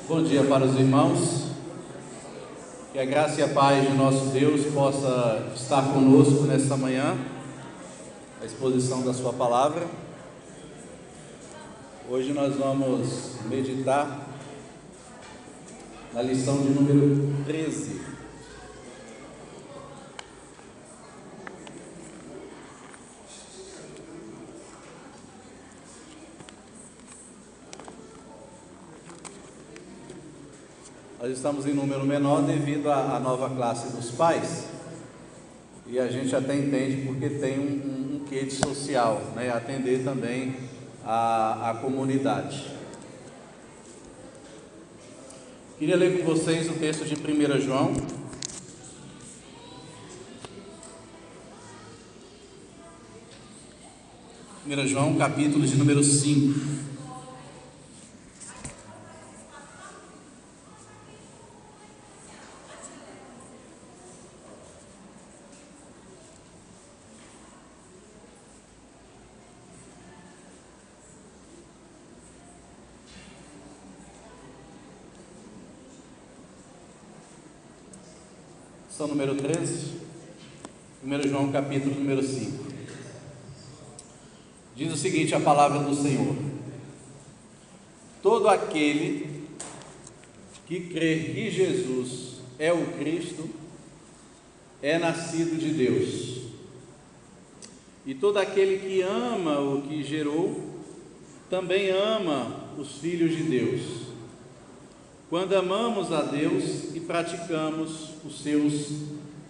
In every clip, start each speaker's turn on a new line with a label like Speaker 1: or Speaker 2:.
Speaker 1: Bom dia para os irmãos, que a graça e a paz de nosso Deus possa estar conosco nesta manhã, a exposição da sua palavra. Hoje nós vamos meditar na lição de número 13. Nós estamos em número menor devido à nova classe dos pais, e a gente até entende porque tem um quê de social, né? Atender também a comunidade. Queria ler com vocês o texto de 1 João. João, capítulo de número 5. Lição número 13, 1 João capítulo número 5. Diz o seguinte a palavra do Senhor: todo aquele que crer que Jesus é o Cristo é nascido de Deus, e todo aquele que ama o que gerou também ama os filhos de Deus, quando amamos a Deus e praticamos os seus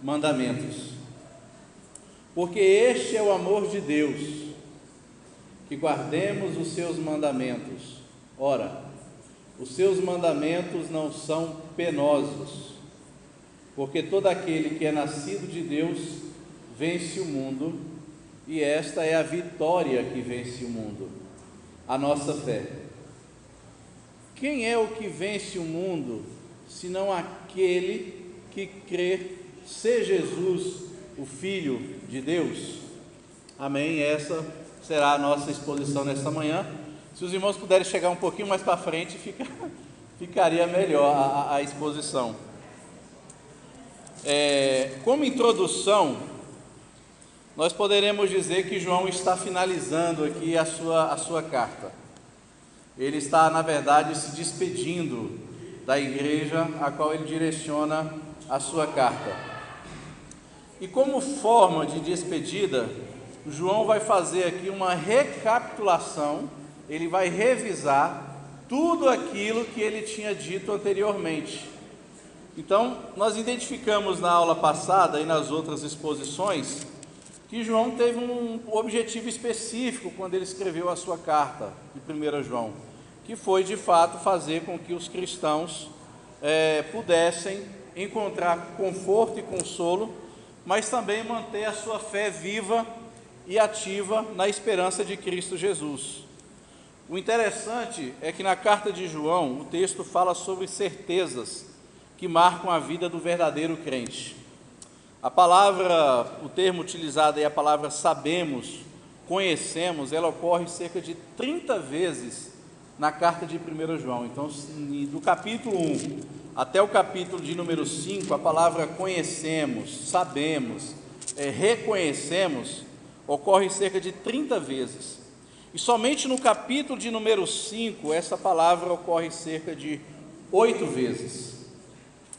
Speaker 1: mandamentos. Porque este é o amor de Deus, que guardemos os seus mandamentos. Ora, os seus mandamentos não são penosos, porque todo aquele que é nascido de Deus vence o mundo, e esta é a vitória que vence o mundo, a nossa fé. Quem é o que vence o mundo, senão aquele que crê ser Jesus, o Filho de Deus? Amém? Essa será a nossa exposição nesta manhã. Se os irmãos puderem chegar um pouquinho mais para frente, ficaria melhor a exposição. Como introdução, nós poderemos dizer que João está finalizando aqui a sua carta. Ele está, na verdade, se despedindo da igreja a qual ele direciona a sua carta. E como forma de despedida, João vai fazer aqui uma recapitulação, ele vai revisar tudo aquilo que ele tinha dito anteriormente. Então, nós identificamos na aula passada e nas outras exposições que João teve um objetivo específico quando ele escreveu a sua carta de 1 João, que foi de fato fazer com que os cristãos pudessem encontrar conforto e consolo, mas também manter a sua fé viva e ativa na esperança de Cristo Jesus. O interessante é que na carta de João, o texto fala sobre certezas que marcam a vida do verdadeiro crente. A palavra, o termo utilizado aí, a palavra sabemos, conhecemos, ela ocorre cerca de 30 vezes na carta de 1 João. Então, do capítulo 1 até o capítulo de número 5, a palavra conhecemos, sabemos, reconhecemos, ocorre cerca de 30 vezes. E somente no capítulo de número 5, essa palavra ocorre cerca de 8 vezes.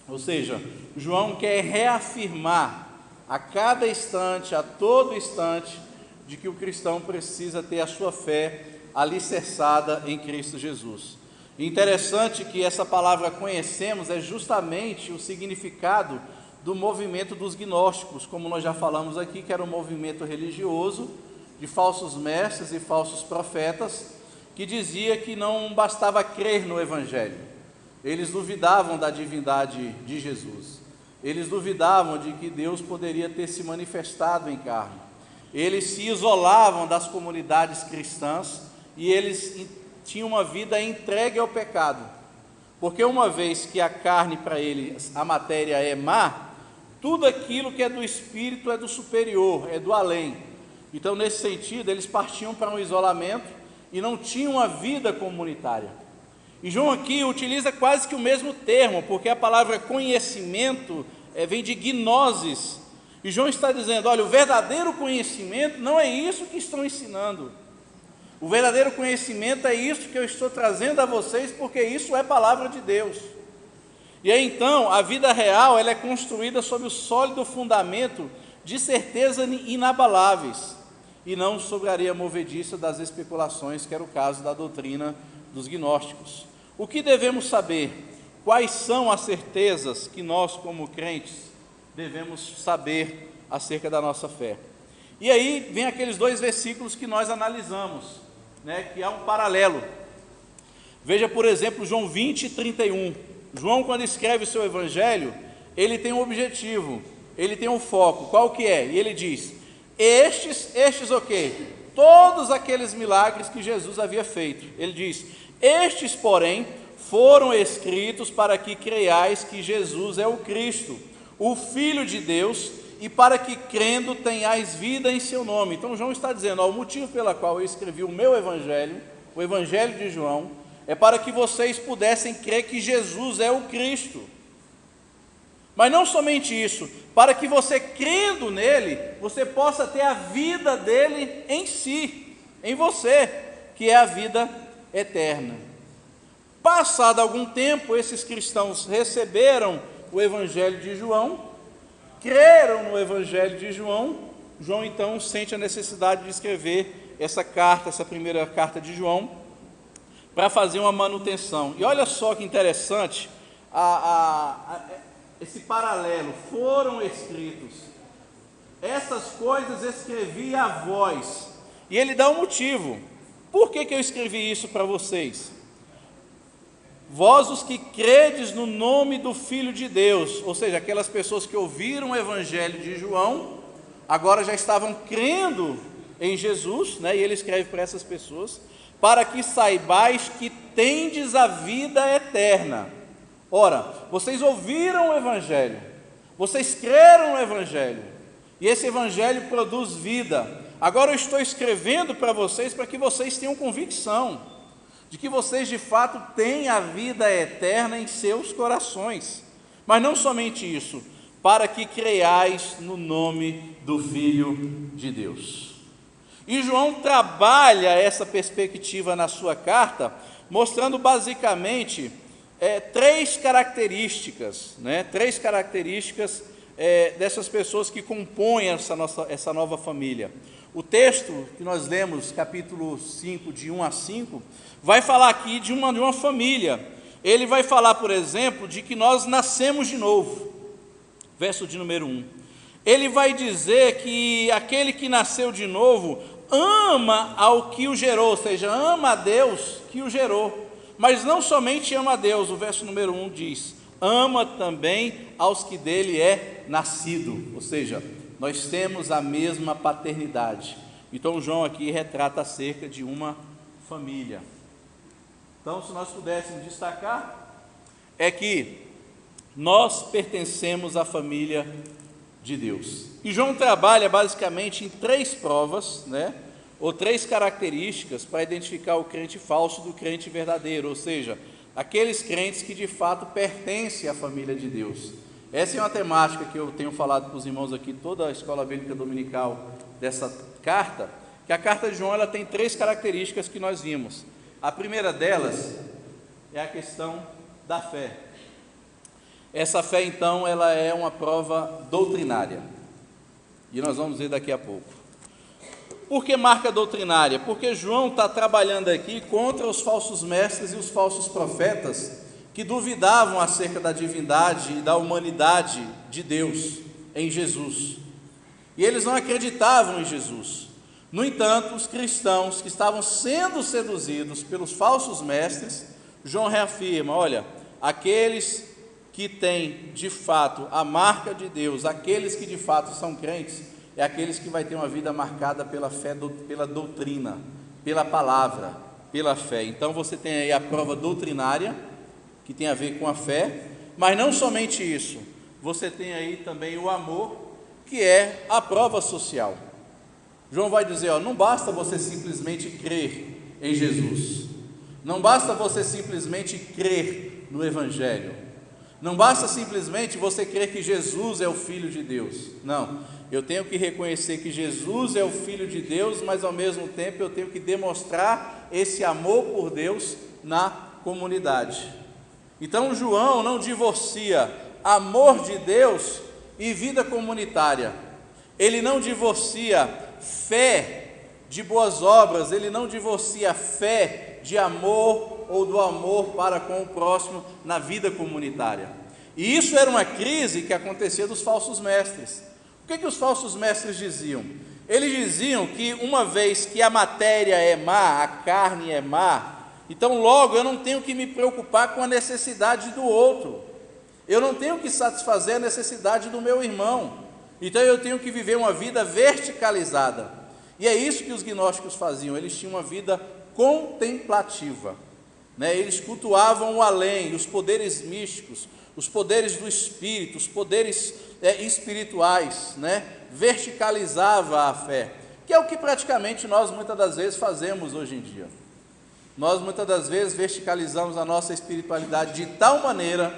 Speaker 1: Ou seja, João quer reafirmar a cada instante, a todo instante, de que o cristão precisa ter a sua fé alicerçada em Cristo Jesus. E interessante que essa palavra conhecemos é justamente o significado do movimento dos gnósticos, como nós já falamos aqui, que era um movimento religioso de falsos mestres e falsos profetas, que dizia que não bastava crer no Evangelho. Eles duvidavam da divindade de Jesus, eles duvidavam de que Deus poderia ter se manifestado em carne, eles se isolavam das comunidades cristãs e eles tinham uma vida entregue ao pecado, porque uma vez que a carne para eles, a matéria é má, tudo aquilo que é do espírito é do superior, é do além. Então, nesse sentido, eles partiam para um isolamento e não tinham uma vida comunitária. E João aqui utiliza quase que o mesmo termo, porque a palavra conhecimento vem de gnosis. E João está dizendo, olha, o verdadeiro conhecimento não é isso que estão ensinando. O verdadeiro conhecimento é isso que eu estou trazendo a vocês, porque isso é palavra de Deus. E aí então, a vida real ela é construída sobre o sólido fundamento de certezas inabaláveis, e não sobre a areia movediça das especulações, que era o caso da doutrina dos gnósticos. O que devemos saber? Quais são as certezas que nós, como crentes, devemos saber acerca da nossa fé? E aí vem aqueles 2 versículos que nós analisamos, que há um paralelo. Veja, por exemplo, João 20, 31. João, quando escreve o seu evangelho, ele tem um objetivo, ele tem um foco. Qual que é? E ele diz, estes o quê? Todos aqueles milagres que Jesus havia feito. Ele diz, estes, porém, foram escritos para que creiais que Jesus é o Cristo, o Filho de Deus, e para que crendo tenhais vida em seu nome. Então João está dizendo, o motivo pelo qual eu escrevi o meu evangelho, o evangelho de João, é para que vocês pudessem crer que Jesus é o Cristo. Mas não somente isso, para que você crendo nele, você possa ter a vida dele em si, em você, que é a vida eterna. Passado algum tempo, esses cristãos receberam o evangelho de João, creram no evangelho de João. João então sente a necessidade de escrever essa carta, essa primeira carta de João, para fazer uma manutenção. E olha só que interessante, esse paralelo, foram escritos, essas coisas escrevi a vós, e ele dá um motivo, por que eu escrevi isso para vocês? Vós os que credes no nome do Filho de Deus, ou seja, aquelas pessoas que ouviram o evangelho de João, agora já estavam crendo em Jesus, e ele escreve para essas pessoas, para que saibais que tendes a vida eterna. Ora, vocês ouviram o evangelho, vocês creram no evangelho, e esse evangelho produz vida. Agora eu estou escrevendo para vocês, para que vocês tenham convicção de que vocês de fato têm a vida eterna em seus corações. Mas não somente isso, para que creiais no nome do Filho de Deus. E João trabalha essa perspectiva na sua carta, mostrando basicamente 3 características, dessas pessoas que compõem essa nova família. O texto que nós lemos, capítulo 5, de 1 a 5, vai falar aqui de uma família. Ele vai falar, por exemplo, de que nós nascemos de novo. Verso de número 1. Ele vai dizer que aquele que nasceu de novo ama ao que o gerou, ou seja, ama a Deus que o gerou. Mas não somente ama a Deus, o verso número 1 diz, ama também aos que dele é nascido, ou seja, nós temos a mesma paternidade. Então João aqui retrata acerca de uma família. Então, se nós pudéssemos destacar, é que nós pertencemos à família de Deus. E João trabalha basicamente em 3 provas, ou 3 características para identificar o crente falso do crente verdadeiro, ou seja, aqueles crentes que de fato pertencem à família de Deus. Essa é uma temática que eu tenho falado com os irmãos aqui, toda a escola bíblica dominical dessa carta, que a carta de João ela tem 3 características que nós vimos. A primeira delas é a questão da fé. Essa fé, então, ela é uma prova doutrinária, e nós vamos ver daqui a pouco. Por que marca doutrinária? Porque João está trabalhando aqui contra os falsos mestres e os falsos profetas que duvidavam acerca da divindade e da humanidade de Deus em Jesus. E eles não acreditavam em Jesus. No entanto, os cristãos que estavam sendo seduzidos pelos falsos mestres, João reafirma, olha, aqueles que têm de fato a marca de Deus, aqueles que de fato são crentes, é aqueles que vai ter uma vida marcada pela fé, pela doutrina, pela palavra, pela fé. Então você tem aí a prova doutrinária, que tem a ver com a fé, mas não somente isso, você tem aí também o amor, que é a prova social. João vai dizer, não basta você simplesmente crer em Jesus, Não basta você simplesmente crer no Evangelho. Não basta simplesmente você crer que Jesus é o Filho de Deus. Não, eu tenho que reconhecer que Jesus é o Filho de Deus, mas ao mesmo tempo eu tenho que demonstrar esse amor por Deus na comunidade. Então João não divorcia amor de Deus e vida comunitária. Ele não divorcia fé de boas obras, ele não divorcia fé de amor ou do amor para com o próximo na vida comunitária. E isso era uma crise que acontecia dos falsos mestres. O que os falsos mestres diziam? Eles diziam que uma vez que a matéria é má, a carne é má, então logo eu não tenho que me preocupar com a necessidade do outro, eu não tenho que satisfazer a necessidade do meu irmão, então eu tenho que viver uma vida verticalizada. E é isso que os gnósticos faziam, eles tinham uma vida contemplativa, né? Eles cultuavam o além, os poderes místicos, os poderes do espírito, os poderes espirituais, né? Verticalizava a fé, que é o que praticamente nós muitas das vezes fazemos hoje em dia. Nós muitas das vezes verticalizamos a nossa espiritualidade de tal maneira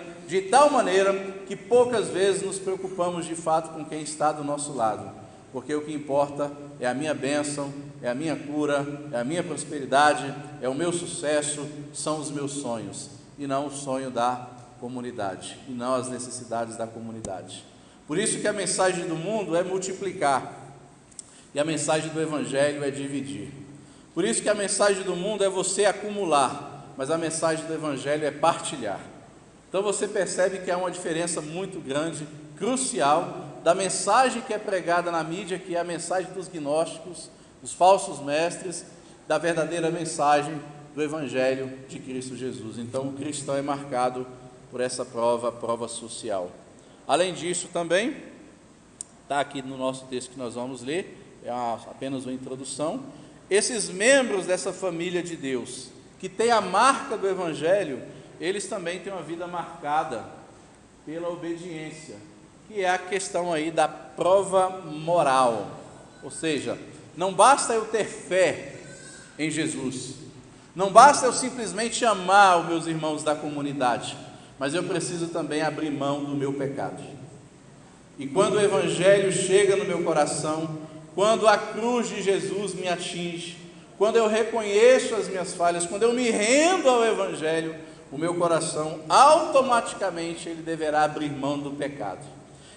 Speaker 1: que poucas vezes nos preocupamos de fato com quem está do nosso lado, porque o que importa é a minha bênção, é a minha cura, é a minha prosperidade, é o meu sucesso, são os meus sonhos, e não o sonho da comunidade, e não as necessidades da comunidade. Por isso que a mensagem do mundo é multiplicar, e a mensagem do Evangelho é dividir. Por isso que a mensagem do mundo é você acumular, mas a mensagem do Evangelho é partilhar. Então você percebe que há uma diferença muito grande, crucial, da mensagem que é pregada na mídia, que é a mensagem dos gnósticos, dos falsos mestres, da verdadeira mensagem do Evangelho de Cristo Jesus. Então o cristão é marcado por essa prova social. Além disso também, está aqui no nosso texto que nós vamos ler, é apenas uma introdução, esses membros dessa família de Deus, que tem a marca do Evangelho, eles também têm uma vida marcada pela obediência, que é a questão aí da prova moral. Ou seja, não basta eu ter fé em Jesus, não basta eu simplesmente amar os meus irmãos da comunidade, mas eu preciso também abrir mão do meu pecado. E quando o Evangelho chega no meu coração, quando a cruz de Jesus me atinge, quando eu reconheço as minhas falhas, quando eu me rendo ao Evangelho, o meu coração automaticamente ele deverá abrir mão do pecado.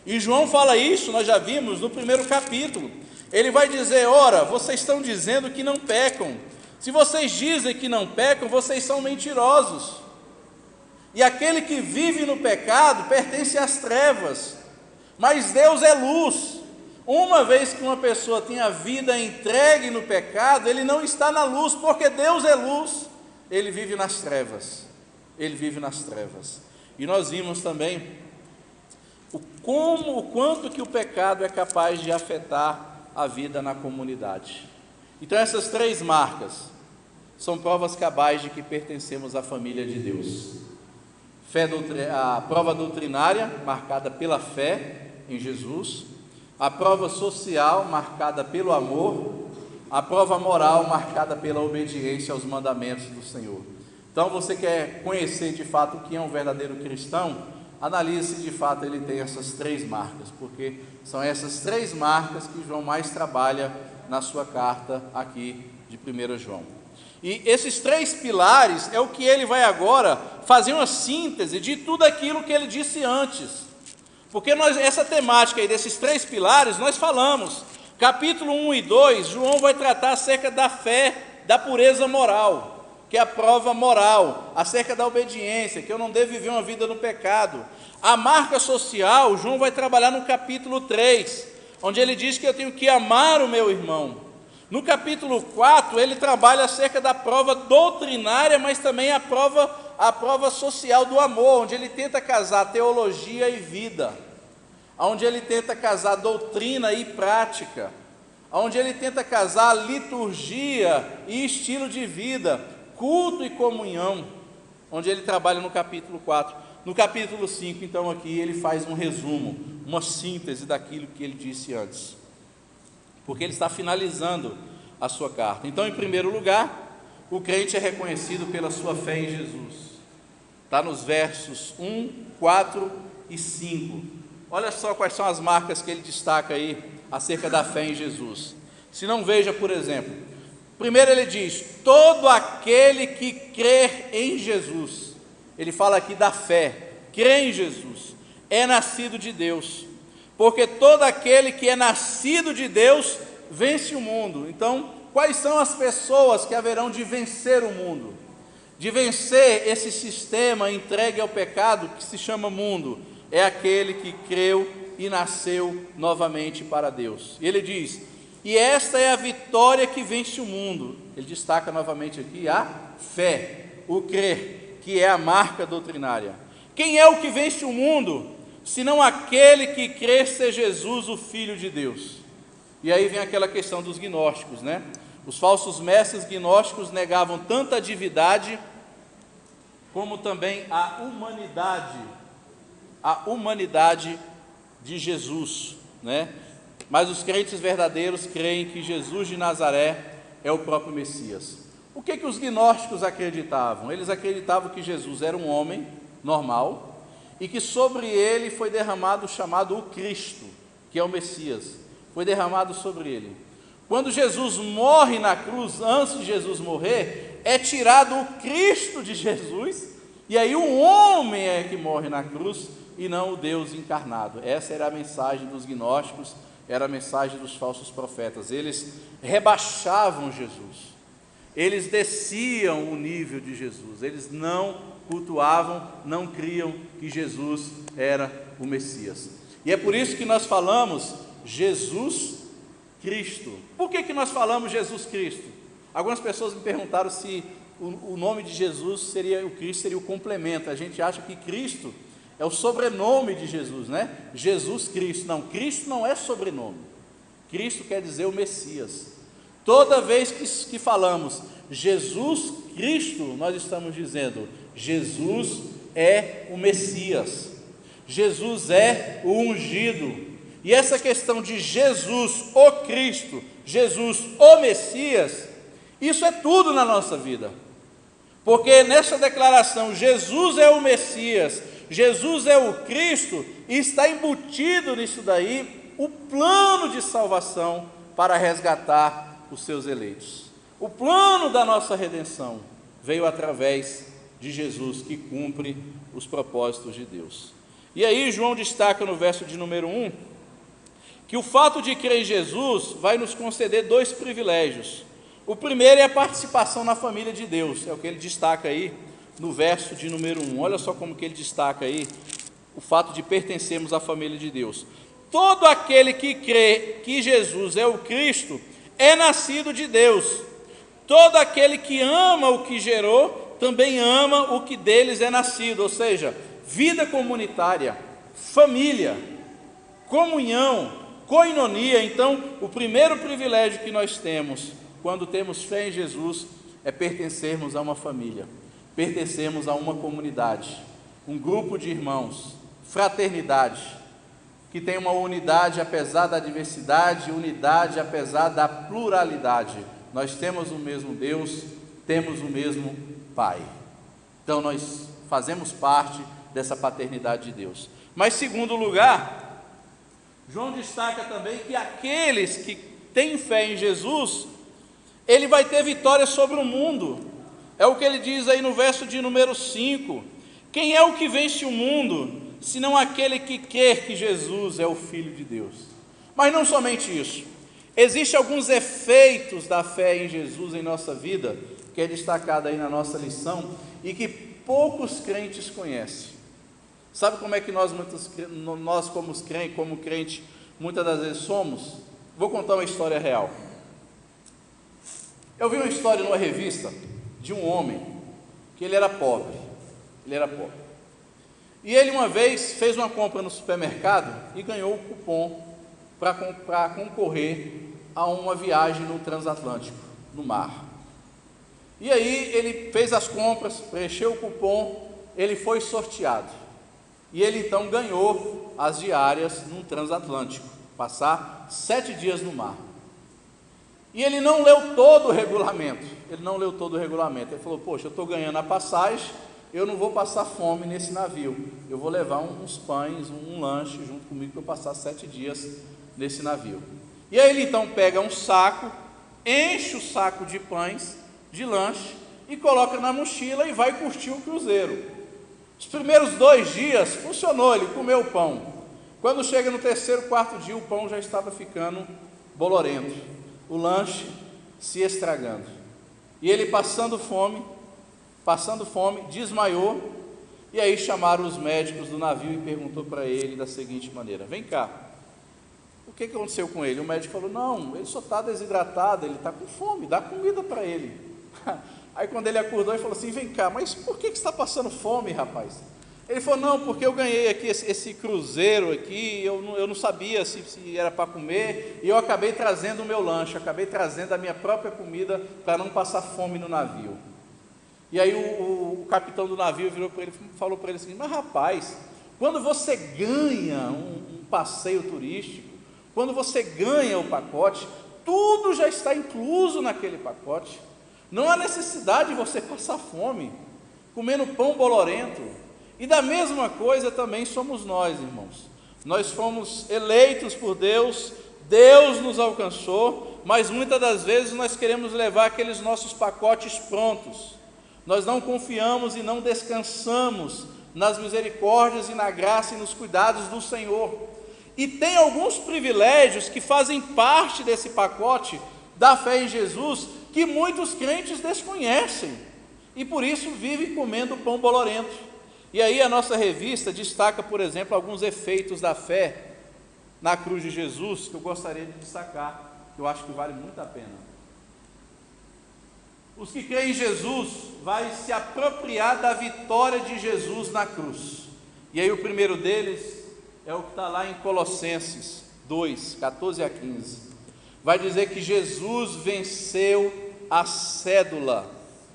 Speaker 1: E João fala isso, nós já vimos no primeiro capítulo. Ele vai dizer: ora, vocês estão dizendo que não pecam. Se vocês dizem que não pecam, vocês são mentirosos. E aquele que vive no pecado pertence às trevas, mas Deus é luz. Uma vez que uma pessoa tem a vida entregue no pecado, ele não está na luz, porque Deus é luz, ele vive nas trevas. Ele vive nas trevas. E nós vimos também o quanto que o pecado é capaz de afetar a vida na comunidade. Então essas três marcas são provas cabais de que pertencemos à família de Deus. A prova doutrinária, marcada pela fé em Jesus, a prova social, marcada pelo amor, a prova moral, marcada pela obediência aos mandamentos do Senhor. Então você quer conhecer de fato o que é um verdadeiro cristão? Analise se de fato ele tem essas três marcas, porque são essas três marcas que João mais trabalha na sua carta aqui de 1 João. E esses três pilares é o que ele vai agora fazer uma síntese de tudo aquilo que ele disse antes. Porque essa temática aí desses três pilares nós falamos. Capítulo 1 e 2, João vai tratar acerca da fé, da pureza moral, que é a prova moral, acerca da obediência, que eu não devo viver uma vida no pecado. A marca social, João vai trabalhar no capítulo 3, onde ele diz que eu tenho que amar o meu irmão. No capítulo 4, ele trabalha acerca da prova doutrinária, mas também a prova social do amor, onde ele tenta casar teologia e vida, onde ele tenta casar doutrina e prática, onde ele tenta casar liturgia e estilo de vida, culto e comunhão, onde ele trabalha no capítulo 4. No capítulo 5, então, aqui ele faz um resumo, uma síntese daquilo que ele disse antes, porque ele está finalizando a sua carta. Então, em primeiro lugar, o crente é reconhecido pela sua fé em Jesus. Está nos versos 1, 4 e 5. Olha só quais são as marcas que ele destaca aí acerca da fé em Jesus. Se não, veja, por exemplo, primeiro ele diz: todo aquele que crer em Jesus. Ele fala aqui da fé, crê em Jesus, é nascido de Deus, porque todo aquele que é nascido de Deus vence o mundo. Então, quais são as pessoas que haverão de vencer o mundo, de vencer esse sistema entregue ao pecado que se chama mundo? É aquele que creu e nasceu novamente para Deus. E ele diz: e esta é a vitória que vence o mundo. Ele destaca novamente aqui a fé, o crer, que é a marca doutrinária. Quem é o que vence o mundo, senão aquele que crê ser Jesus, o Filho de Deus? E aí vem aquela questão dos gnósticos, né? Os falsos mestres gnósticos negavam tanto a divindade, como também a humanidade de Jesus, né? Mas os crentes verdadeiros creem que Jesus de Nazaré é o próprio Messias. O que os gnósticos acreditavam? Eles acreditavam que Jesus era um homem normal e que sobre ele foi derramado o chamado o Cristo, que é o Messias. Foi derramado sobre ele. Quando Jesus morre na cruz, antes de Jesus morrer, é tirado o Cristo de Jesus, e aí o homem é que morre na cruz e não o Deus encarnado. Essa era a mensagem dos gnósticos, era a mensagem dos falsos profetas. Eles rebaixavam Jesus, eles desciam o nível de Jesus, eles não cultuavam, não criam que Jesus era o Messias. E é por isso que nós falamos Jesus Cristo. Por que nós falamos Jesus Cristo? Algumas pessoas me perguntaram se o nome de Jesus seria, o Cristo seria o complemento. A gente acha que Cristo é o sobrenome de Jesus, né? Jesus Cristo. Não, Cristo não é sobrenome. Cristo quer dizer o Messias. Toda vez que falamos Jesus Cristo, nós estamos dizendo Jesus é o Messias, Jesus é o ungido. E essa questão de Jesus, o Cristo, Jesus, o Messias, isso é tudo na nossa vida. Porque nessa declaração, Jesus é o Messias, Jesus é o Cristo, e está embutido nisso daí o plano de salvação para resgatar os seus eleitos. O plano da nossa redenção veio através de Jesus, que cumpre os propósitos de Deus. E aí João destaca no verso de número 1, que o fato de crer em Jesus vai nos conceder dois privilégios. O primeiro é a participação na família de Deus, é o que ele destaca aí no verso de número 1. Olha só como que ele destaca aí o fato de pertencermos à família de Deus. Todo aquele que crê que Jesus é o Cristo é nascido de Deus. Todo aquele que ama o que gerou também ama o que deles é nascido. Ou seja, vida comunitária, família, comunhão, coinonia. Então, o primeiro privilégio que nós temos quando temos fé em Jesus é pertencermos a uma família, pertencermos a uma comunidade, um grupo de irmãos, fraternidade, que tem uma unidade apesar da diversidade, unidade apesar da pluralidade. Nós temos o mesmo Deus, temos o mesmo Pai. Então nós fazemos parte dessa paternidade de Deus. Mas, segundo lugar, João destaca também que aqueles que têm fé em Jesus, ele vai ter vitória sobre o mundo. É o que ele diz aí no verso de número 5. Quem é o que vence o mundo, senão aquele que quer que Jesus é o Filho de Deus? Mas não somente isso. Existem alguns efeitos da fé em Jesus em nossa vida, que é destacado aí na nossa lição, e que poucos crentes conhecem. Sabe como é que nós como crente, muitas das vezes somos? Vou contar uma história real. Eu vi uma história numa revista de um homem, que ele era pobre. E ele uma vez fez uma compra no supermercado e ganhou o cupom para concorrer a uma viagem no transatlântico, no mar. E aí ele fez as compras, preencheu o cupom, ele foi sorteado. E ele então ganhou as diárias num transatlântico, passar 7 dias no mar. E ele não leu todo o regulamento. Ele falou: poxa, eu estou ganhando a passagem, eu não vou passar fome nesse navio. Eu vou levar uns pães, um lanche junto comigo para eu passar 7 dias nesse navio. E aí ele então pega um saco, enche o saco de pães, de lanche, e coloca na mochila e vai curtir o cruzeiro. Os primeiros 2 dias funcionou, ele comeu o pão. Quando chega no 3º, 4º dia, o pão já estava ficando bolorento, o lanche se estragando. E ele passando fome, desmaiou. E aí chamaram os médicos do navio e perguntou para ele da seguinte maneira: vem cá, o que aconteceu com ele? O médico falou: não, ele só está desidratado, ele está com fome, dá comida para ele. Aí quando ele acordou, ele falou assim: vem cá, mas por que você está passando fome, rapaz? Ele falou: não, porque eu ganhei aqui esse cruzeiro aqui, eu não sabia se era para comer, e eu acabei trazendo o meu lanche, acabei trazendo a minha própria comida para não passar fome no navio. E aí o capitão do navio virou para ele e falou para ele assim: mas rapaz, quando você ganha um passeio turístico, quando você ganha o pacote, tudo já está incluso naquele pacote. Não há necessidade de você passar fome, comendo pão bolorento. E da mesma coisa também somos nós, irmãos. Nós fomos eleitos por Deus, Deus nos alcançou, mas muitas das vezes nós queremos levar aqueles nossos pacotes prontos. Nós não confiamos e não descansamos nas misericórdias e na graça e nos cuidados do Senhor. E tem alguns privilégios que fazem parte desse pacote da fé em Jesus, que muitos crentes desconhecem, e por isso vivem comendo pão bolorento. E aí a nossa revista destaca, por exemplo, alguns efeitos da fé na cruz de Jesus, que eu gostaria de destacar, que eu acho que vale muito a pena. Os que creem em Jesus vai se apropriar da vitória de Jesus na cruz. E aí o primeiro deles é o que está lá em Colossenses 2, 14 a 15. Vai dizer que Jesus venceu a cédula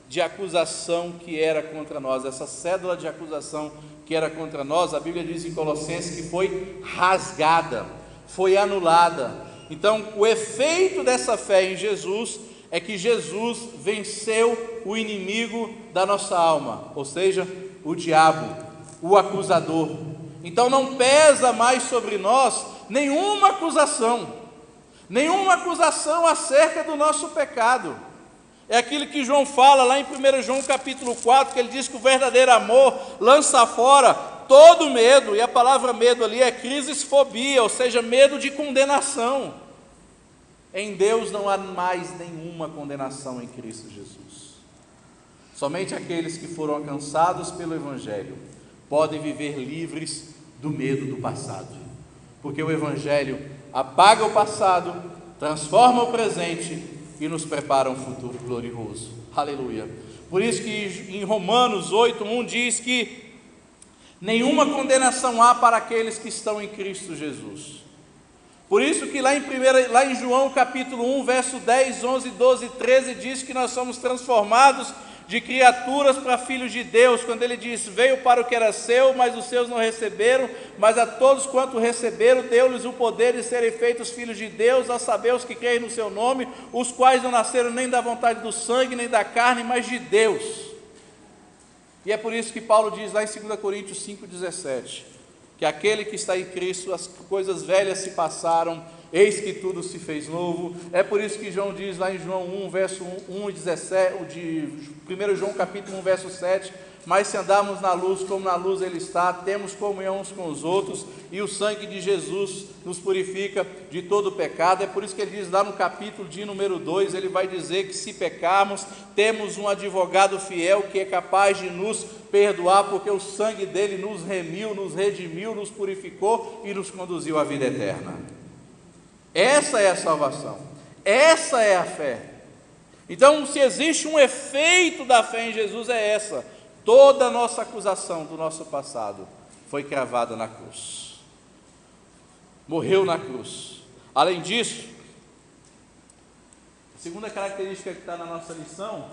Speaker 1: de acusação que era contra nós. Essa cédula de acusação que era contra nós, a Bíblia diz em Colossenses que foi rasgada, foi anulada. Então, o efeito dessa fé em Jesus é que Jesus venceu o inimigo da nossa alma, ou seja, o diabo, o acusador. Então não pesa mais sobre nós nenhuma acusação acerca do nosso pecado. É aquilo que João fala lá em 1 João capítulo 4, que ele diz que o verdadeiro amor lança fora todo medo, e a palavra medo ali é crisisfobia, ou seja, medo de condenação. Em Deus não há mais nenhuma condenação em Cristo Jesus. Somente aqueles que foram alcançados pelo Evangelho podem viver livres do medo do passado, porque o Evangelho apaga o passado, transforma o presente e nos prepara um futuro glorioso. Aleluia. Por isso que em Romanos 8:1 diz que nenhuma condenação há para aqueles que estão em Cristo Jesus. Por isso que lá em João capítulo 1, verso 10, 11, 12 e 13 diz que nós somos transformados de criaturas para filhos de Deus, quando ele diz: veio para o que era seu, mas os seus não receberam, mas a todos quanto receberam, deu-lhes o poder de serem feitos filhos de Deus, a saber os que creem no seu nome, os quais não nasceram nem da vontade do sangue, nem da carne, mas de Deus. E é por isso que Paulo diz lá em 2 Coríntios 5,17, que aquele que está em Cristo, as coisas velhas se passaram, eis que tudo se fez novo. É por isso que João diz lá em João 1, verso 1 e 17, de 1 João capítulo 1, verso 7, mas se andarmos na luz como na luz ele está, temos comunhão uns com os outros, e o sangue de Jesus nos purifica de todo pecado. É por isso que ele diz lá no capítulo de número 2, ele vai dizer que se pecarmos, temos um advogado fiel que é capaz de nos perdoar, porque o sangue dele nos remiu, nos redimiu, nos purificou e nos conduziu à vida eterna. Essa é a salvação, essa é a fé. Então, se existe um efeito da fé em Jesus, é essa: toda a nossa acusação do nosso passado foi cravada na cruz, morreu na cruz. Além disso, a segunda característica que está na nossa lição,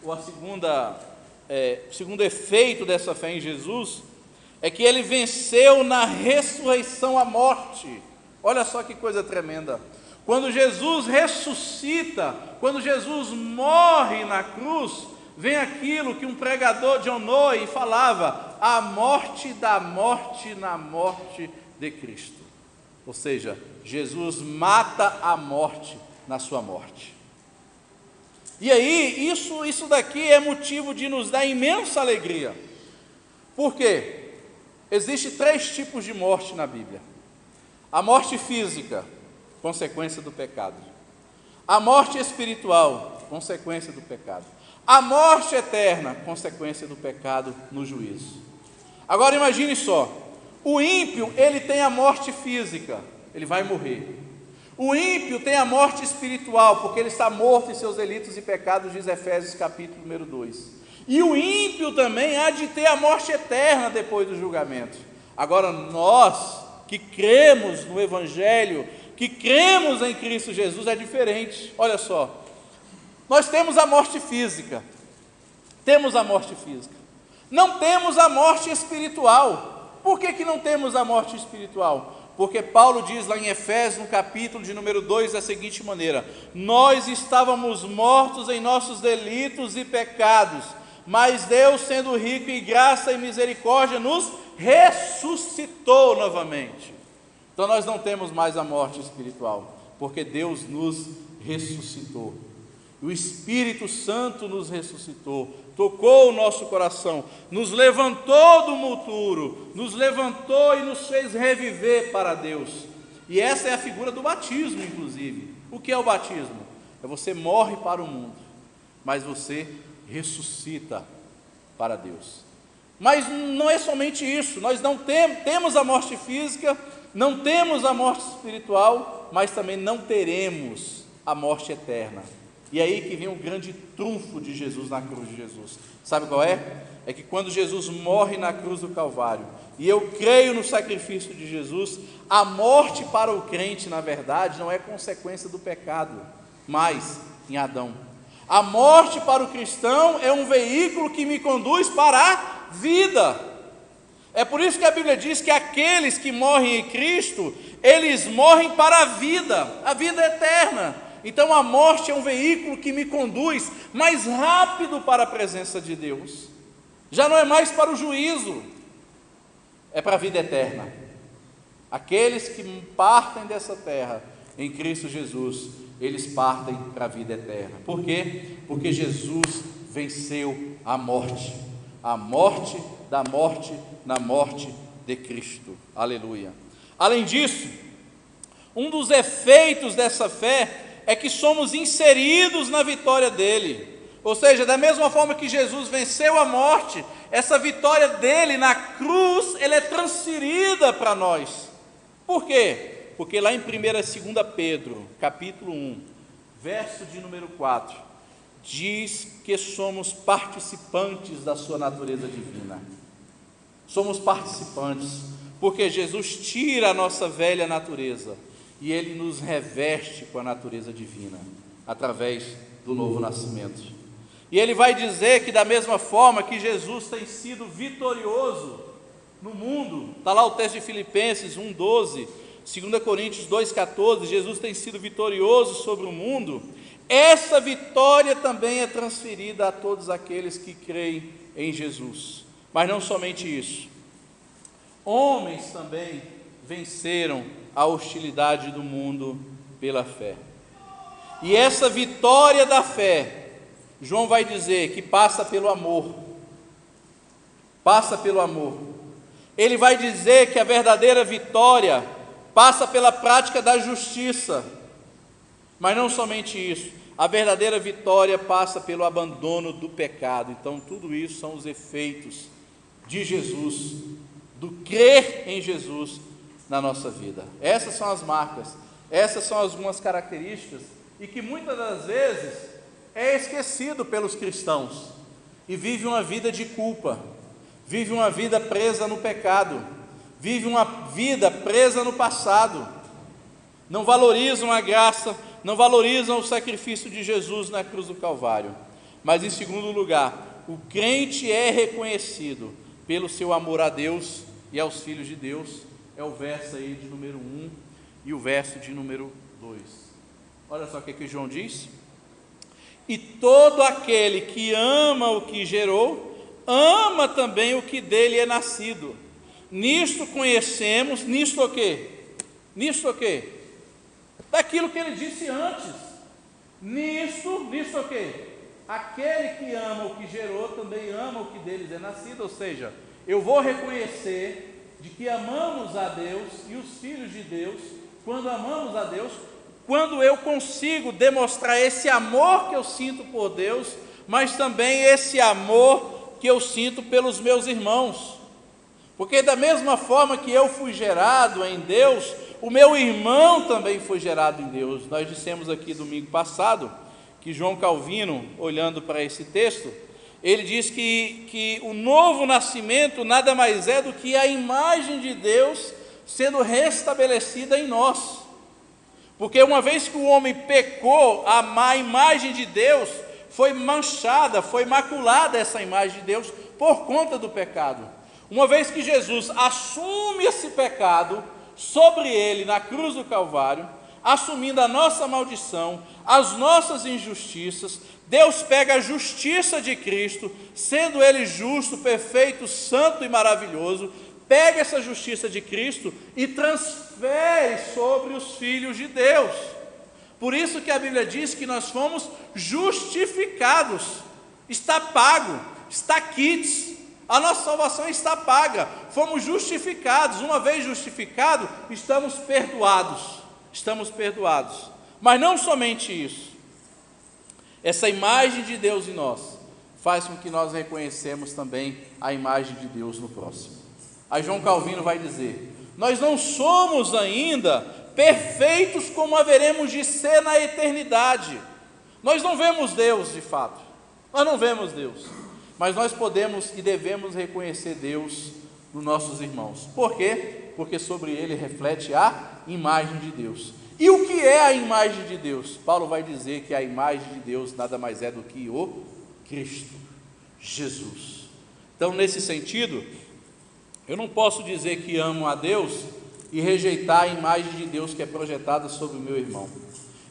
Speaker 1: ou o segundo efeito dessa fé em Jesus, é que ele venceu na ressurreição a morte. Olha só que coisa tremenda. Quando Jesus ressuscita, quando Jesus morre na cruz, vem aquilo que um pregador, John Noe, falava: a morte da morte na morte de Cristo. Ou seja, Jesus mata a morte na sua morte. E aí, isso daqui é motivo de nos dar imensa alegria. Por quê? Existem 3 tipos de morte na Bíblia. A morte física, consequência do pecado. A morte espiritual, consequência do pecado. A morte eterna, consequência do pecado no juízo. Agora imagine só, o ímpio, ele tem a morte física, ele vai morrer. O ímpio tem a morte espiritual, porque ele está morto em seus delitos e pecados, diz Efésios capítulo número 2. E o ímpio também há de ter a morte eterna depois do julgamento. Agora nós, que cremos no Evangelho, que cremos em Cristo Jesus, é diferente. Olha só, nós temos a morte física, não temos a morte espiritual. Por que não temos a morte espiritual? Porque Paulo diz lá em Efésios, no capítulo de número 2, da seguinte maneira: nós estávamos mortos em nossos delitos e pecados, mas Deus, sendo rico em graça e misericórdia, nos ressuscitou novamente. Então nós não temos mais a morte espiritual, porque Deus nos ressuscitou. O Espírito Santo nos ressuscitou, tocou o nosso coração, nos levantou do monturo, nos levantou e nos fez reviver para Deus. E essa é a figura do batismo, inclusive. O que é o batismo? É você morre para o mundo, mas você ressuscita para Deus. Mas não é somente isso, nós não temos a morte física, não temos a morte espiritual, mas também não teremos a morte eterna. E aí que vem o grande trunfo de Jesus na cruz de Jesus. Sabe qual é? É que quando Jesus morre na cruz do Calvário, e eu creio no sacrifício de Jesus, a morte para o crente, na verdade, não é consequência do pecado, mas em Adão. A morte para o cristão é um veículo que me conduz para a vida. É por isso que a Bíblia diz que aqueles que morrem em Cristo, eles morrem para a vida eterna. Então a morte é um veículo que me conduz mais rápido para a presença de Deus. Já não é mais para o juízo, é para a vida eterna. Aqueles que partem dessa terra em Cristo Jesus, eles partem para a vida eterna. Por quê? Porque Jesus venceu a morte da morte na morte de Cristo. Aleluia. Além disso, um dos efeitos dessa fé é que somos inseridos na vitória dele. Ou seja, da mesma forma que Jesus venceu a morte, essa vitória dele na cruz, ela é transferida para nós. Por quê? Porque lá em 1 e 2 Pedro, capítulo 1, verso de número 4, diz que somos participantes da sua natureza divina. Somos participantes, porque Jesus tira a nossa velha natureza e Ele nos reveste com a natureza divina, através do novo nascimento. E Ele vai dizer que da mesma forma que Jesus tem sido vitorioso no mundo, está lá o texto de Filipenses 1,12, 2 Coríntios 2,14, Jesus tem sido vitorioso sobre o mundo, essa vitória também é transferida a todos aqueles que creem em Jesus. Mas não somente isso, homens também venceram a hostilidade do mundo pela fé. E essa vitória da fé, João vai dizer que passa pelo amor. Passa pelo amor. Ele vai dizer que a verdadeira vitória passa pela prática da justiça. Mas não somente isso, a verdadeira vitória passa pelo abandono do pecado. Então tudo isso são os efeitos de Jesus, do crer em Jesus na nossa vida. Essas são as marcas, essas são algumas características, e que muitas das vezes é esquecido pelos cristãos, e vive uma vida de culpa, vive uma vida presa no pecado, vive uma vida presa no passado, não valorizam a graça, não valorizam o sacrifício de Jesus na cruz do Calvário. Mas em segundo lugar, o crente é reconhecido pelo seu amor a Deus e aos filhos de Deus. É o verso aí de número 1 e o verso de número 2. Olha só o que João diz: e todo aquele que ama o que gerou, ama também o que dele é nascido. Nisto conhecemos, nisto o quê? Nisto o quê? Daquilo que ele disse antes. Nisto o quê? Aquele que ama o que gerou, também ama o que deles é nascido. Ou seja, eu vou reconhecer de que amamos a Deus e os filhos de Deus, quando amamos a Deus, quando eu consigo demonstrar esse amor que eu sinto por Deus, mas também esse amor que eu sinto pelos meus irmãos. Porque da mesma forma que eu fui gerado em Deus, o meu irmão também foi gerado em Deus. Nós dissemos aqui domingo passado que João Calvino, olhando para esse texto, ele diz que o novo nascimento nada mais é do que a imagem de Deus sendo restabelecida em nós. Porque uma vez que o homem pecou, a imagem de Deus foi manchada, foi maculada, essa imagem de Deus, por conta do pecado. Uma vez que Jesus assume esse pecado sobre ele na cruz do Calvário, assumindo a nossa maldição, as nossas injustiças, Deus pega a justiça de Cristo, sendo ele justo, perfeito, santo e maravilhoso, pega essa justiça de Cristo e transfere sobre os filhos de Deus. Por isso que a Bíblia diz que nós fomos justificados, está pago, está quites, a nossa salvação está paga, fomos justificados. Uma vez justificados, estamos perdoados, mas não somente isso, essa imagem de Deus em nós, faz com que nós reconhecemos também a imagem de Deus no próximo. Aí João Calvino vai dizer: nós não somos ainda perfeitos como haveremos de ser na eternidade. Nós não vemos Deus de fato, nós não vemos Deus, mas nós podemos e devemos reconhecer Deus nos nossos irmãos. Por quê? Porque sobre ele reflete a imagem de Deus. E o que é a imagem de Deus? Paulo vai dizer que a imagem de Deus nada mais é do que o Cristo, Jesus. Então, nesse sentido, eu não posso dizer que amo a Deus e rejeitar a imagem de Deus que é projetada sobre o meu irmão.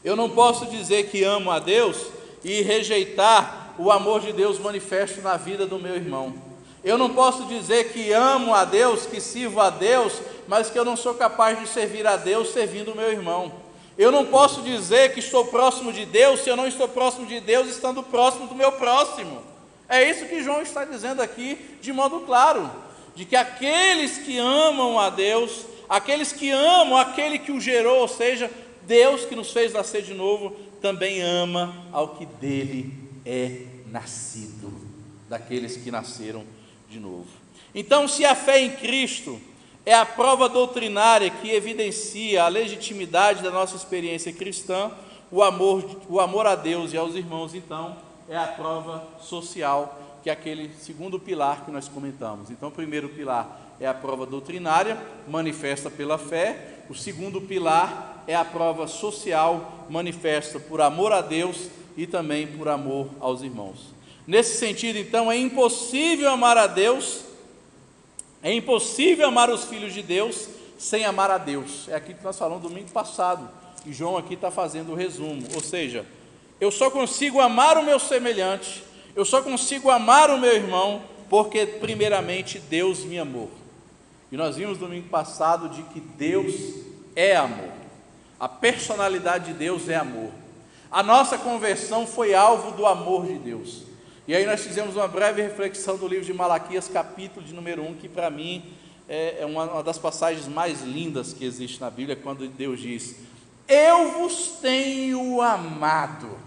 Speaker 1: Eu não posso dizer que amo a Deus e rejeitar o amor de Deus manifesto na vida do meu irmão. Eu não posso dizer que amo a Deus, que sirvo a Deus, mas que eu não sou capaz de servir a Deus servindo o meu irmão. Eu não posso dizer que estou próximo de Deus, se eu não estou próximo de Deus, estando próximo do meu próximo. É isso que João está dizendo aqui de modo claro, de que aqueles que amam a Deus, aqueles que amam aquele que o gerou, ou seja, Deus que nos fez nascer de novo, também ama ao que dele é nascido, daqueles que nasceram de novo. Então, se a fé em Cristo é a prova doutrinária que evidencia a legitimidade da nossa experiência cristã, o amor a Deus e aos irmãos, então, é a prova social, que é aquele segundo pilar que nós comentamos. Então, o primeiro pilar é a prova doutrinária, manifesta pela fé. O segundo pilar é a prova social, manifesta por amor a Deus e também por amor aos irmãos. Nesse sentido, então, é impossível amar a Deus, é impossível amar os filhos de Deus sem amar a Deus. É aquilo que nós falamos domingo passado, e João aqui está fazendo o resumo. Ou seja, eu só consigo amar o meu semelhante, eu só consigo amar o meu irmão, porque primeiramente Deus me amou. E nós vimos domingo passado de que Deus é amor, a personalidade de Deus é amor. A nossa conversão foi alvo do amor de Deus. E aí nós fizemos uma breve reflexão do livro de Malaquias, capítulo de número 1, que para mim é uma das passagens mais lindas que existe na Bíblia, quando Deus diz: eu vos tenho amado.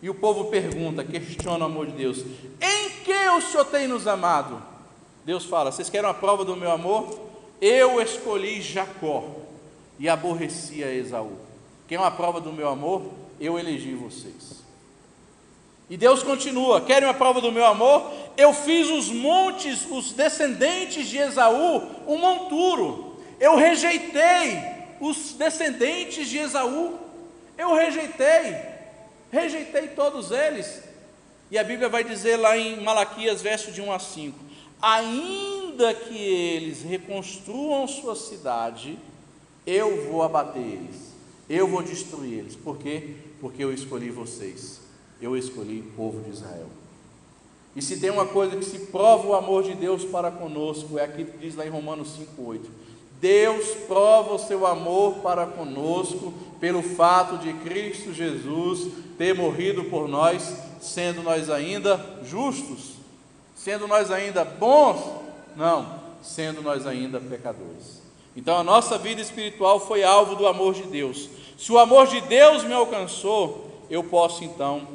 Speaker 1: E o povo pergunta, questiona o amor de Deus: em que o Senhor tem nos amado? Deus fala: vocês querem uma prova do meu amor? Eu escolhi Jacó e aborreci a Esaú. Quer uma prova do meu amor? Eu elegi vocês. E Deus continua: querem uma prova do meu amor? Eu fiz os montes, os descendentes de Esaú, um monturo. Eu rejeitei os descendentes de Esaú. Eu rejeitei todos eles. E a Bíblia vai dizer lá em Malaquias, verso de 1 a 5: ainda que eles reconstruam sua cidade, eu vou abater eles. Eu vou destruir eles. Por quê? Porque eu escolhi vocês. Eu escolhi o povo de Israel. E se tem uma coisa que se prova o amor de Deus para conosco, é aquilo que diz lá em Romanos 5,8. Deus prova o seu amor para conosco pelo fato de Cristo Jesus ter morrido por nós, sendo nós ainda justos, sendo nós ainda bons, não, sendo nós ainda pecadores. Então a nossa vida espiritual foi alvo do amor de Deus. Se o amor de Deus me alcançou, eu posso então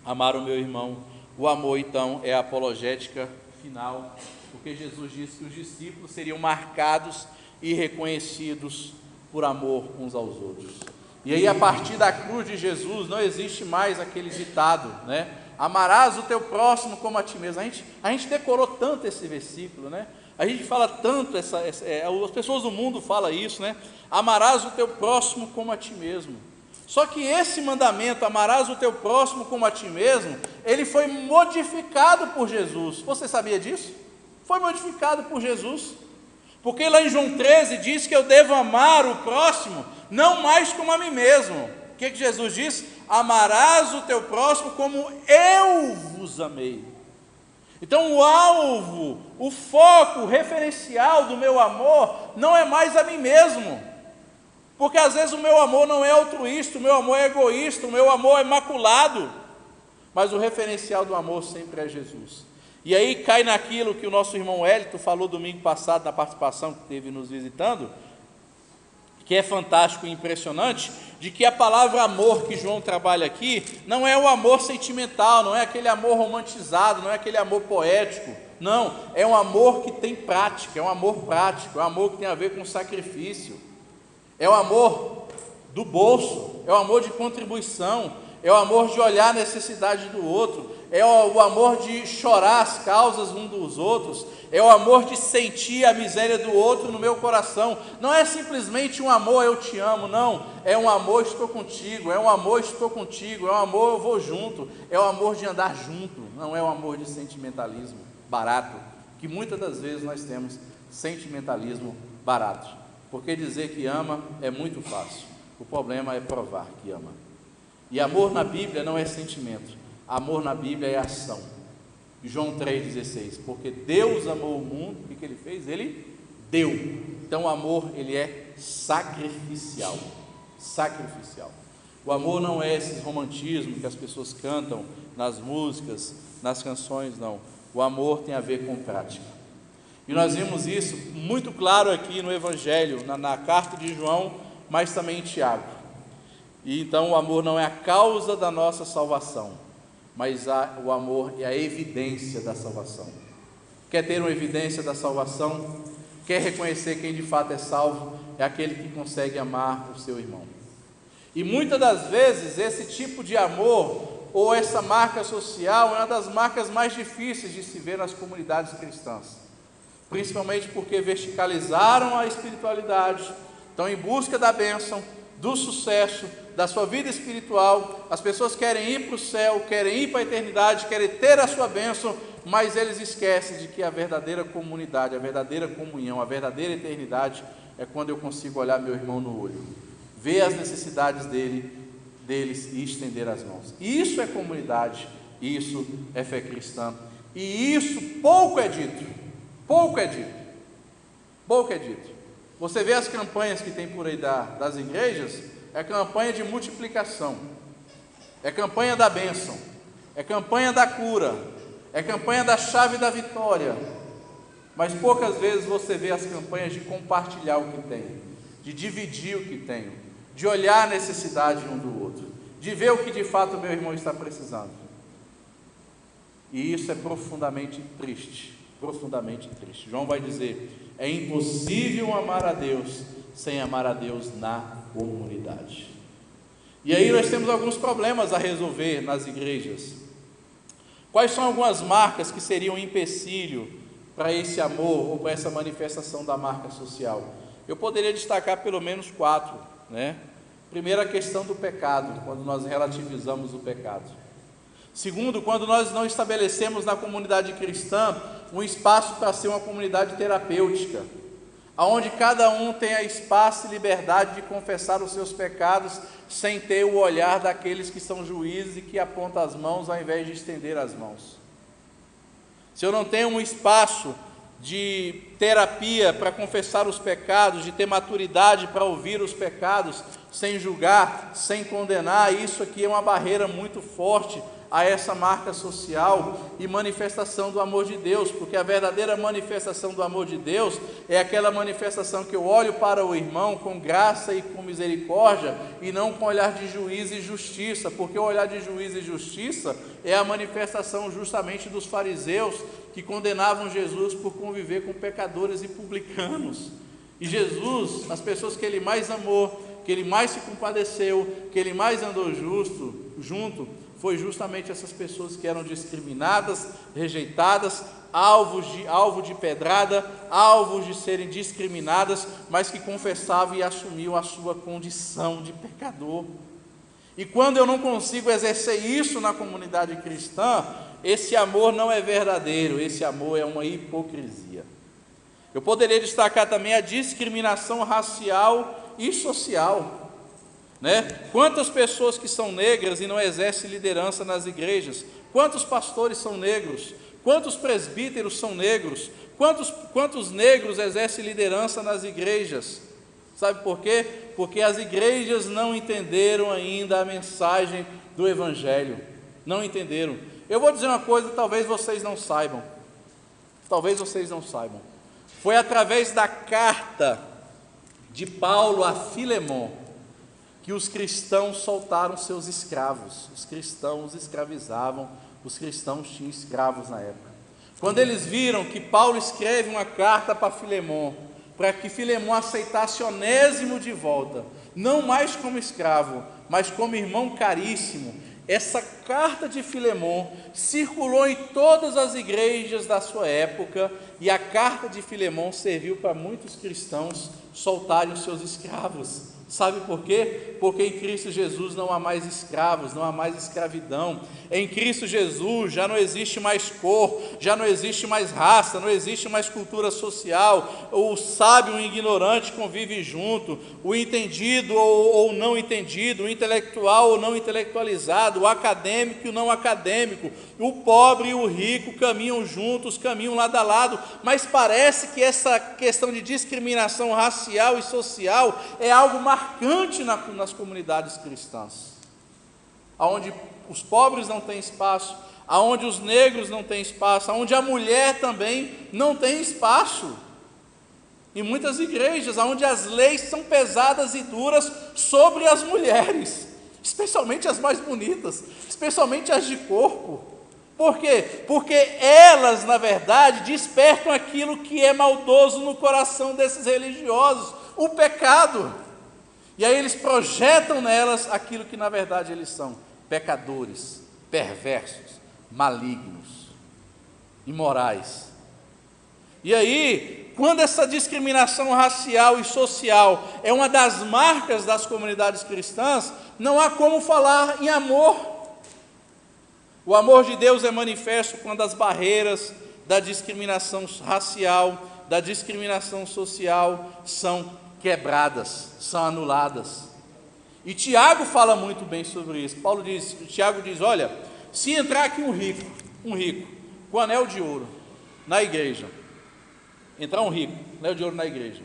Speaker 1: amar o meu irmão. O amor então é a apologética final, porque Jesus disse que os discípulos seriam marcados e reconhecidos por amor uns aos outros. E aí, a partir da cruz de Jesus, não existe mais aquele ditado, né? Amarás o teu próximo como a ti mesmo. A gente decorou tanto esse versículo, né? A gente fala tanto, as pessoas do mundo falam isso, né? Amarás o teu próximo como a ti mesmo. Só que esse mandamento, amarás o teu próximo como a ti mesmo, ele foi modificado por Jesus. Você sabia disso? Foi modificado por Jesus. Porque lá em João 13 diz que eu devo amar o próximo, não mais como a mim mesmo. O que Jesus diz? Amarás o teu próximo como eu vos amei. Então o alvo, o foco, o referencial do meu amor não é mais a mim mesmo. Porque às vezes o meu amor não é altruísta, o meu amor é egoísta, o meu amor é maculado. Mas o referencial do amor sempre é Jesus. E aí cai naquilo que o nosso irmão Hélito falou domingo passado, na participação que teve nos visitando, que é fantástico e impressionante, de que a palavra amor que João trabalha aqui, não é o amor sentimental, não é aquele amor romantizado, não é aquele amor poético, não, é um amor que tem prática, é um amor prático, é um amor que tem a ver com sacrifício, é o amor do bolso, é o amor de contribuição, é o amor de olhar a necessidade do outro, é o amor de chorar as causas uns dos outros, é o amor de sentir a miséria do outro no meu coração. Não é simplesmente um amor eu te amo, não, é um amor estou contigo, é um amor estou contigo, é um amor eu vou junto, é o amor de andar junto, não é um amor de sentimentalismo barato, que muitas das vezes nós temos sentimentalismo barato, porque dizer que ama é muito fácil, o problema é provar que ama. E amor na Bíblia não é sentimento, amor na Bíblia é ação. João 3,16, porque Deus amou o mundo, o que ele fez? Ele deu. Então o amor, ele é sacrificial, sacrificial. O amor não é esse romantismo que as pessoas cantam nas músicas, nas canções, não. O amor tem a ver com prática. E nós vimos isso muito claro aqui no Evangelho, na carta de João, mas também em Tiago. E então o amor não é a causa da nossa salvação, mas o amor é a evidência da salvação. Quer ter uma evidência da salvação? Quer reconhecer quem de fato é salvo? É aquele que consegue amar o seu irmão. E muitas das vezes esse tipo de amor, ou essa marca social, é uma das marcas mais difíceis de se ver nas comunidades cristãs, principalmente porque verticalizaram a espiritualidade, estão em busca da bênção, do sucesso, da sua vida espiritual. As pessoas querem ir para o céu, querem ir para a eternidade, querem ter a sua bênção, mas eles esquecem de que a verdadeira comunidade, a verdadeira comunhão, a verdadeira eternidade é quando eu consigo olhar meu irmão no olho, ver as necessidades deles e estender as mãos. Isso é comunidade, isso é fé cristã, e isso pouco é dito, pouco é dito, pouco é dito. Você vê as campanhas que tem por aí das igrejas, é campanha de multiplicação, é campanha da bênção, é campanha da cura, é campanha da chave da vitória, mas poucas vezes você vê as campanhas de compartilhar o que tem, de dividir o que tem, de olhar a necessidade um do outro, de ver o que de fato o meu irmão está precisando. E isso é profundamente triste, profundamente triste. João vai dizer: é impossível amar a Deus sem amar a Deus na comunidade. E aí nós temos alguns problemas a resolver nas igrejas. Quais são algumas marcas que seriam um empecilho para esse amor ou para essa manifestação da marca social? Eu poderia destacar pelo menos 4, né? Primeiro, a questão do pecado, quando nós relativizamos o pecado. Segundo, quando nós não estabelecemos na comunidade cristã um espaço para ser uma comunidade terapêutica. aonde cada um tenha espaço e liberdade de confessar os seus pecados, sem ter o olhar daqueles que são juízes e que apontam as mãos ao invés de estender as mãos. Se eu não tenho um espaço de terapia para confessar os pecados, de ter maturidade para ouvir os pecados, sem julgar, sem condenar, isso aqui é uma barreira muito forte a essa marca social e manifestação do amor de Deus, porque a verdadeira manifestação do amor de Deus é aquela manifestação que eu olho para o irmão com graça e com misericórdia, e não com olhar de juízo e justiça, porque o olhar de juízo e justiça é a manifestação justamente dos fariseus, que condenavam Jesus por conviver com pecadores e publicanos. E Jesus, as pessoas que Ele mais amou, que Ele mais se compadeceu, que Ele mais andou junto, foi justamente essas pessoas que eram discriminadas, rejeitadas, alvo de pedrada, alvos de serem discriminadas, mas que confessavam e assumiam a sua condição de pecador. E quando eu não consigo exercer isso na comunidade cristã, esse amor não é verdadeiro, esse amor é uma hipocrisia. Eu poderia destacar também a discriminação racial e social. Quantas pessoas que são negras e não exercem liderança nas igrejas? Quantos pastores são negros? Quantos presbíteros são negros? Quantos negros exercem liderança nas igrejas? Sabe por quê? Porque as igrejas não entenderam ainda a mensagem do Evangelho. Não entenderam. Eu vou dizer uma coisa, talvez vocês não saibam. Foi através da carta de Paulo a Filemon que os cristãos soltaram seus escravos. Os cristãos escravizavam, os cristãos tinham escravos na época. Quando eles viram que Paulo escreve uma carta para Filemon, para que Filemon aceitasse Onésimo de volta, não mais como escravo, mas como irmão caríssimo, essa carta de Filemon circulou em todas as igrejas da sua época, e a carta de Filemon serviu para muitos cristãos soltarem os seus escravos. Sabe por quê? Porque em Cristo Jesus não há mais escravos, não há mais escravidão. Em Cristo Jesus já não existe mais cor, já não existe mais raça, não existe mais cultura social. O sábio e o ignorante convivem junto, o entendido ou não entendido, o intelectual ou não intelectualizado, o acadêmico e o não acadêmico, o pobre e o rico caminham juntos, caminham lado a lado. Mas parece que essa questão de discriminação racial e social é algo marcante nas comunidades cristãs, onde os pobres não têm espaço, onde os negros não têm espaço, onde a mulher também não tem espaço. Em muitas igrejas, onde as leis são pesadas e duras sobre as mulheres, especialmente as mais bonitas, especialmente as de corpo. Por quê? Porque elas, na verdade, despertam aquilo que é maldoso no coração desses religiosos, o pecado. E aí eles projetam nelas aquilo que na verdade eles são: pecadores, perversos, malignos, imorais. E aí, quando essa discriminação racial e social é uma das marcas das comunidades cristãs, não há como falar em amor. O amor de Deus é manifesto quando as barreiras da discriminação racial, da discriminação social são quebradas, são anuladas. E Tiago fala muito bem sobre isso. Tiago diz: olha, se entrar aqui um rico com anel de ouro na igreja, entrar um rico, anel de ouro na igreja,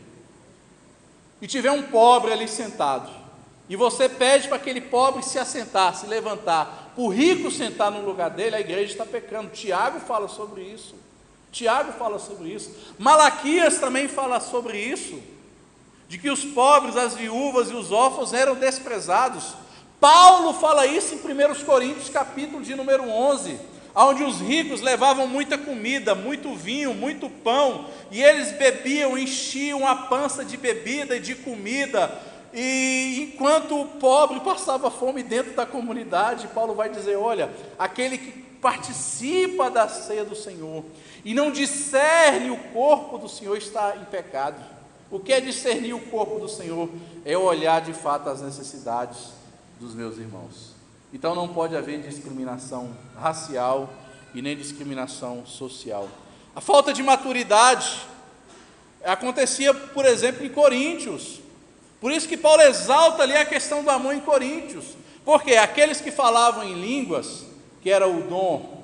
Speaker 1: e tiver um pobre ali sentado, e você pede para aquele pobre se assentar, se levantar, para o rico sentar no lugar dele, a igreja está pecando. Tiago fala sobre isso. Malaquias também fala sobre isso, de que os pobres, as viúvas e os órfãos eram desprezados. Paulo fala isso em 1 Coríntios, capítulo de número 11, onde os ricos levavam muita comida, muito vinho, muito pão, e eles bebiam, enchiam a pança de bebida e de comida, e enquanto o pobre passava fome dentro da comunidade, Paulo vai dizer: olha, aquele que participa da ceia do Senhor e não discerne o corpo do Senhor está em pecado. O que é discernir o corpo do Senhor? É olhar de fato as necessidades dos meus irmãos. Então não pode haver discriminação racial e nem discriminação social. A falta de maturidade Acontecia, por exemplo, em Coríntios. Por isso que Paulo exalta ali a questão do amor em Coríntios. Porque aqueles que falavam em línguas, que era o dom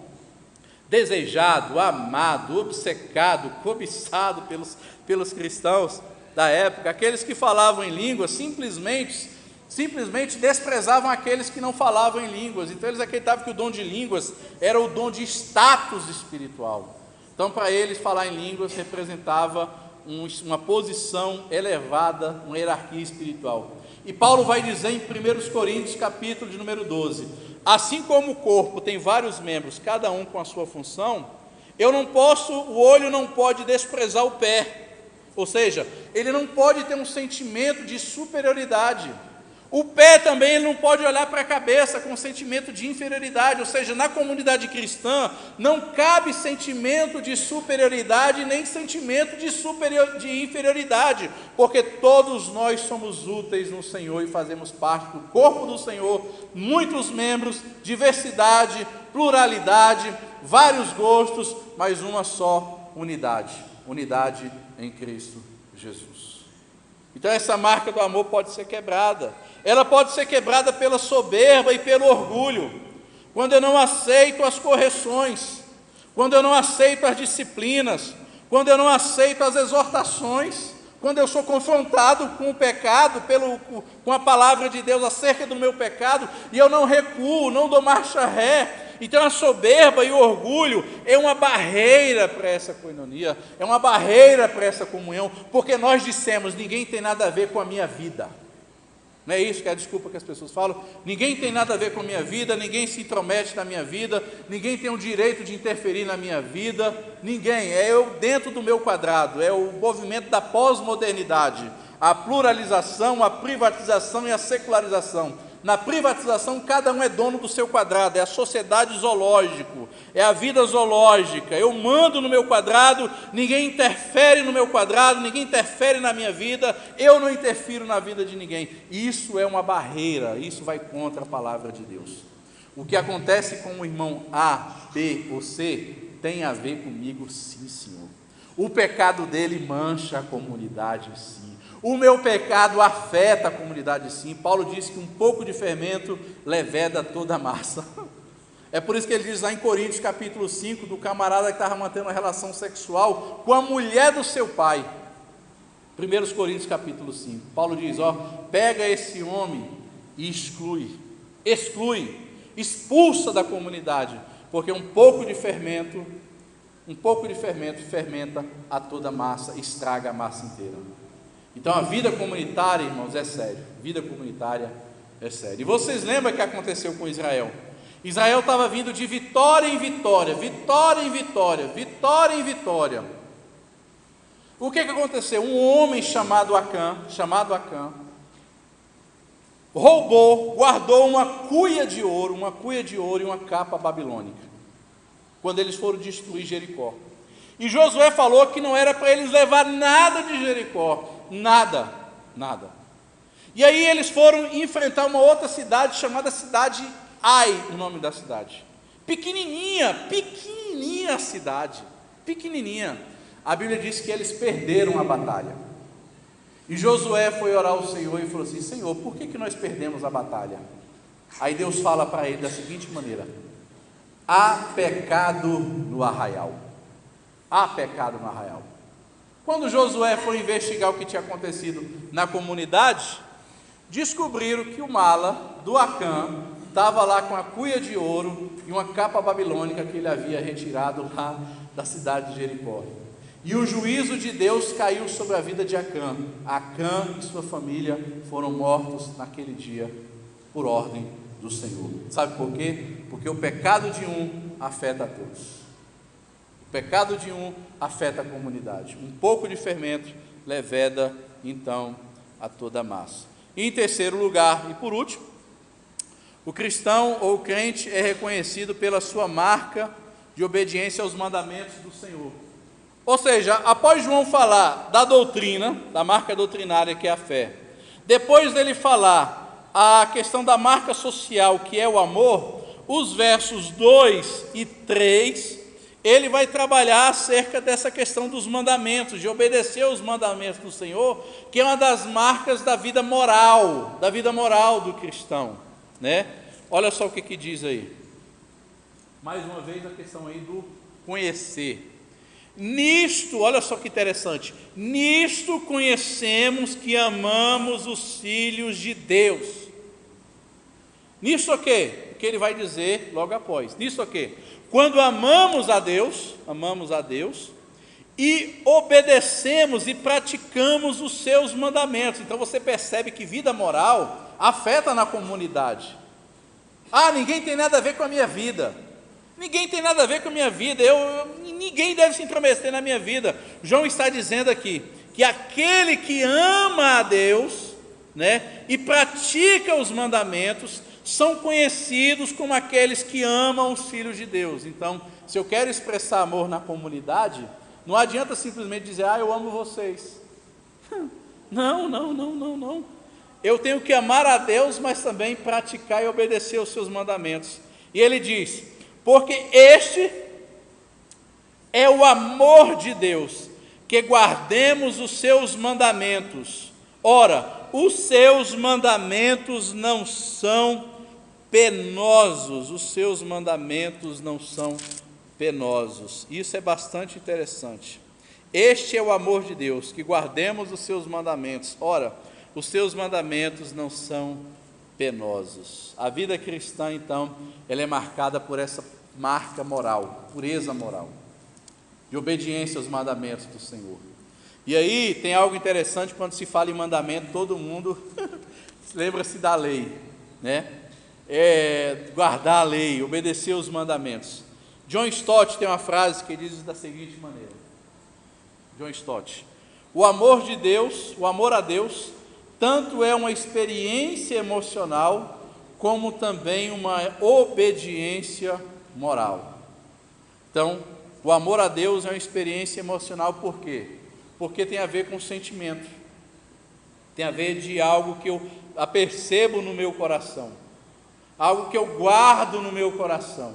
Speaker 1: desejado, amado, obcecado, cobiçado pelos cristãos da época, aqueles que falavam em línguas simplesmente desprezavam aqueles que não falavam em línguas. Então eles acreditavam que o dom de línguas era o dom de status espiritual. Então para eles falar em línguas representava uma posição elevada, uma hierarquia espiritual. E Paulo vai dizer em 1 Coríntios capítulo de número 12, assim como o corpo tem vários membros, cada um com a sua função, o olho não pode desprezar o pé, ou seja, ele não pode ter um sentimento de superioridade. O pé também ele não pode olhar para a cabeça com um sentimento de inferioridade, ou seja, na comunidade cristã não cabe sentimento de superioridade nem sentimento de inferioridade, porque todos nós somos úteis no Senhor e fazemos parte do corpo do Senhor, muitos membros, diversidade, pluralidade, vários gostos, mas uma só unidade em Cristo Jesus. Então essa marca do amor pode ser quebrada. Ela pode ser quebrada pela soberba e pelo orgulho, quando eu não aceito as correções, quando eu não aceito as disciplinas, quando eu não aceito as exortações, quando eu sou confrontado com o pecado, com a palavra de Deus acerca do meu pecado, e eu não recuo, não dou marcha ré. Então a soberba e o orgulho é uma barreira para essa coinonia, é uma barreira para essa comunhão, porque nós dissemos, ninguém tem nada a ver com a minha vida. Não é isso que é a desculpa que as pessoas falam? Ninguém tem nada a ver com a minha vida, ninguém se intromete na minha vida, ninguém tem o direito de interferir na minha vida, ninguém, é eu dentro do meu quadrado, é o movimento da pós-modernidade, a pluralização, a privatização e a secularização. Na privatização, cada um é dono do seu quadrado, é a sociedade zoológico, é a vida zoológica. Eu mando no meu quadrado, ninguém interfere no meu quadrado, ninguém interfere na minha vida, eu não interfiro na vida de ninguém. Isso é uma barreira, isso vai contra a palavra de Deus. O que acontece com o irmão A, B ou C tem a ver comigo, sim, Senhor. O pecado dele mancha a comunidade, sim. O meu pecado afeta a comunidade, sim. Paulo diz que um pouco de fermento leveda toda a massa. É por isso que ele diz lá em Coríntios capítulo 5, do camarada que estava mantendo uma relação sexual com a mulher do seu pai. 1 Coríntios capítulo 5. Paulo diz, pega esse homem e exclui, expulsa da comunidade, porque um pouco de fermento fermenta a toda a massa, estraga a massa inteira. Então a vida comunitária, irmãos, é sério. Vida comunitária é sério. E vocês lembram o que aconteceu com Israel? Israel estava vindo de vitória em vitória, vitória em vitória, vitória em vitória. O que aconteceu? Um homem chamado Acã, guardou uma cuia de ouro e uma capa babilônica, quando eles foram destruir Jericó. E Josué falou que não era para eles levar nada de Jericó, nada. E aí eles foram enfrentar uma outra cidade chamada cidade Ai, o nome da cidade. Pequenininha a cidade, pequenininha. A Bíblia diz que eles perderam a batalha. E Josué foi orar ao Senhor e falou assim, Senhor, por que nós perdemos a batalha? Aí Deus fala para ele da seguinte maneira, há pecado no arraial. Há pecado no arraial. Quando Josué foi investigar o que tinha acontecido na comunidade, descobriram que o mala do Acã estava lá com a cuia de ouro e uma capa babilônica que ele havia retirado lá da cidade de Jericó. E o juízo de Deus caiu sobre a vida de Acã. Acã e sua família foram mortos naquele dia por ordem do Senhor. Sabe por quê? Porque o pecado de um afeta a todos. O pecado de um afeta a comunidade. Um pouco de fermento leveda então a toda a massa. E em terceiro lugar, e por último, o cristão ou o crente é reconhecido pela sua marca de obediência aos mandamentos do Senhor. Ou seja, após João falar da doutrina, da marca doutrinária que é a fé, depois dele falar a questão da marca social que é o amor, os versos 2 e 3, ele vai trabalhar acerca dessa questão dos mandamentos, de obedecer os mandamentos do Senhor, que é uma das marcas da vida moral do cristão, né? Olha só o que diz aí. Mais uma vez a questão aí do conhecer. Nisto, olha só que interessante, nisto conhecemos que amamos os filhos de Deus. Nisto o quê? O que ele vai dizer logo após. Nisto o quê? Quando amamos a Deus e obedecemos e praticamos os seus mandamentos. Então você percebe que vida moral afeta na comunidade. Ah, ninguém tem nada a ver com a minha vida. Ninguém tem nada a ver com a minha vida. Ninguém deve se intrometer na minha vida. João está dizendo aqui que aquele que ama a Deus, né, e pratica os mandamentos, são conhecidos como aqueles que amam os filhos de Deus. Então, se eu quero expressar amor na comunidade, não adianta simplesmente dizer, eu amo vocês. Não. Eu tenho que amar a Deus, mas também praticar e obedecer os seus mandamentos. E ele diz, porque este é o amor de Deus, que guardemos os seus mandamentos. Ora, os seus mandamentos não são penosos, os seus mandamentos não são penosos. Isso é bastante interessante. Este é o amor de Deus, que guardemos os seus mandamentos. Ora, os seus mandamentos não são penosos. A vida cristã, então, ela é marcada por essa marca moral, pureza moral, de obediência aos mandamentos do Senhor. E aí tem algo interessante, quando se fala em mandamento, todo mundo lembra-se da lei, né? Guardar a lei, obedecer os mandamentos. John Stott tem uma frase que diz da seguinte maneira: John Stott, o amor a Deus, tanto é uma experiência emocional, como também uma obediência moral. Então, o amor a Deus é uma experiência emocional, por quê? Porque tem a ver com sentimento, tem a ver de algo que eu apercebo no meu coração, algo que eu guardo no meu coração,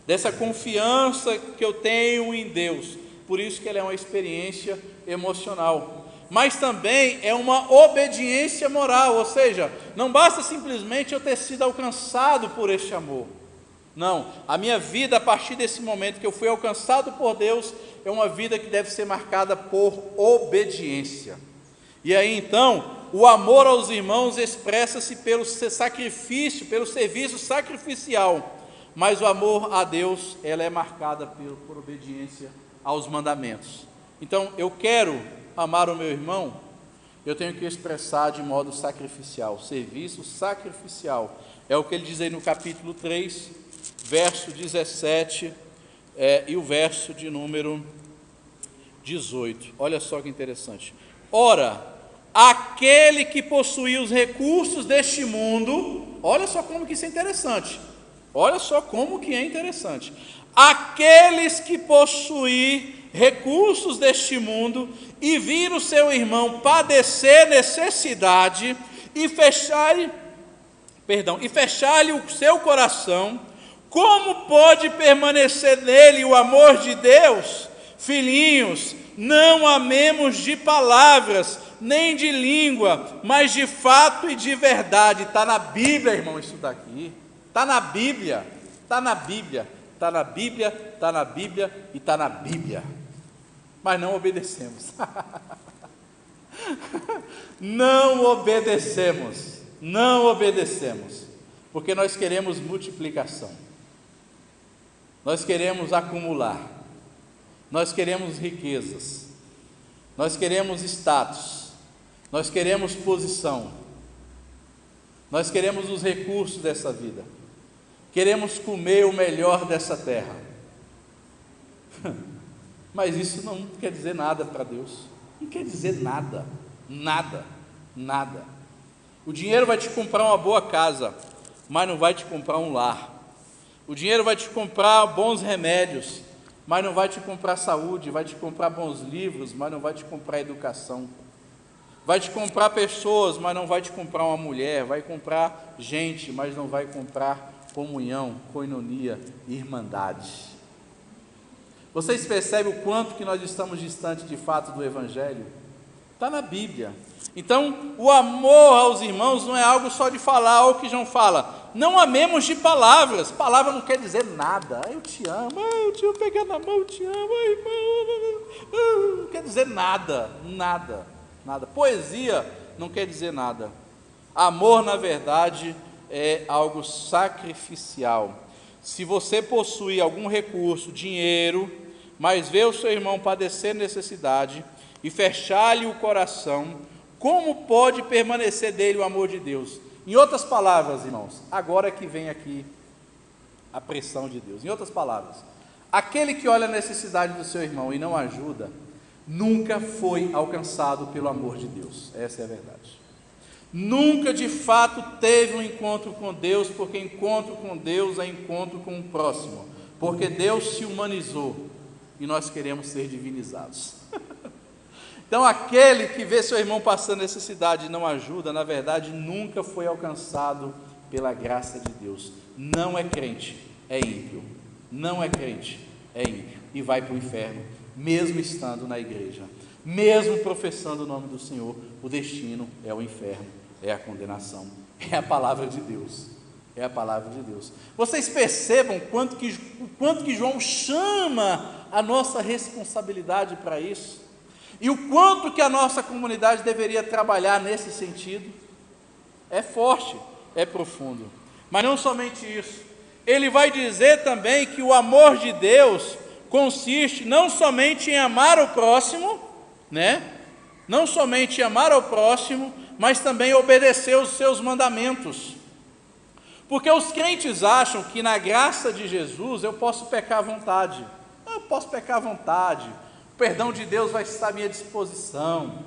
Speaker 1: dessa confiança que eu tenho em Deus. Por isso que ela é uma experiência emocional, mas também é uma obediência moral, ou seja, não basta simplesmente eu ter sido alcançado por este amor. Não, a minha vida a partir desse momento que eu fui alcançado por Deus, é uma vida que deve ser marcada por obediência. E aí então, o amor aos irmãos expressa-se pelo sacrifício, pelo serviço sacrificial, mas o amor a Deus, ela é marcada por obediência aos mandamentos. Então, eu quero amar o meu irmão, eu tenho que expressar de modo sacrificial, serviço sacrificial. É o que ele diz aí no capítulo 3, verso 17 e o verso de número 18. Olha só que interessante. Ora, aquele que possui os recursos deste mundo, olha só como que isso é interessante. Olha só como que é interessante. Aqueles que possuem recursos deste mundo e vir o seu irmão padecer necessidade e fechar-lhe o seu coração, como pode permanecer nele o amor de Deus? Filhinhos, não amemos de palavras, nem de língua, mas de fato e de verdade. Está na Bíblia, irmão, isso daqui. Está na Bíblia, está na Bíblia, está na Bíblia, está na Bíblia e está na Bíblia. Mas não obedecemos. Não obedecemos, porque nós queremos multiplicação, nós queremos acumular, nós queremos riquezas, nós queremos status, nós queremos posição, nós queremos os recursos dessa vida, queremos comer o melhor dessa terra. Mas isso não quer dizer nada para Deus, não quer dizer nada. O dinheiro vai te comprar uma boa casa, mas não vai te comprar um lar. O dinheiro vai te comprar bons remédios, mas não vai te comprar saúde. Vai te comprar bons livros, mas não vai te comprar educação. Vai te comprar pessoas, mas não vai te comprar uma mulher. Vai comprar gente, mas não vai comprar comunhão, coinonia, irmandade. Vocês percebem o quanto que nós estamos distantes de fato do Evangelho? Está na Bíblia. Então, o amor aos irmãos não é algo só de falar, ou que João fala, não amemos de palavras. Palavra não quer dizer nada. Eu te amo, eu te amo, pegar na mão, eu te amo, irmão. Não quer dizer nada, nada, nada. Poesia não quer dizer nada. Amor, na verdade, é algo sacrificial. Se você possui algum recurso, dinheiro, mas vê o seu irmão padecer necessidade e fechar-lhe o coração, como pode permanecer dele o amor de Deus? Em outras palavras, irmãos, agora que vem aqui a pressão de Deus. Em outras palavras, aquele que olha a necessidade do seu irmão e não ajuda, nunca foi alcançado pelo amor de Deus. Essa é a verdade. Nunca de fato teve um encontro com Deus, porque encontro com Deus é encontro com o próximo, porque Deus se humanizou e nós queremos ser divinizados. Então, aquele que vê seu irmão passando necessidade e não ajuda, na verdade, nunca foi alcançado pela graça de Deus. Não é crente, é ímpio. Não é crente, é ímpio. E vai para o inferno, mesmo estando na igreja. Mesmo professando o nome do Senhor, o destino é o inferno, é a condenação. É a palavra de Deus. É a palavra de Deus. Vocês percebam o quanto que João chama a nossa responsabilidade para isso? E o quanto que a nossa comunidade deveria trabalhar nesse sentido? É forte, é profundo. Mas não somente isso. Ele vai dizer também que o amor de Deus consiste não somente em amar o próximo, não somente em amar ao próximo, mas também obedecer os seus mandamentos. Porque os crentes acham que na graça de Jesus eu posso pecar à vontade. Eu posso pecar à vontade. O perdão de Deus vai estar à minha disposição.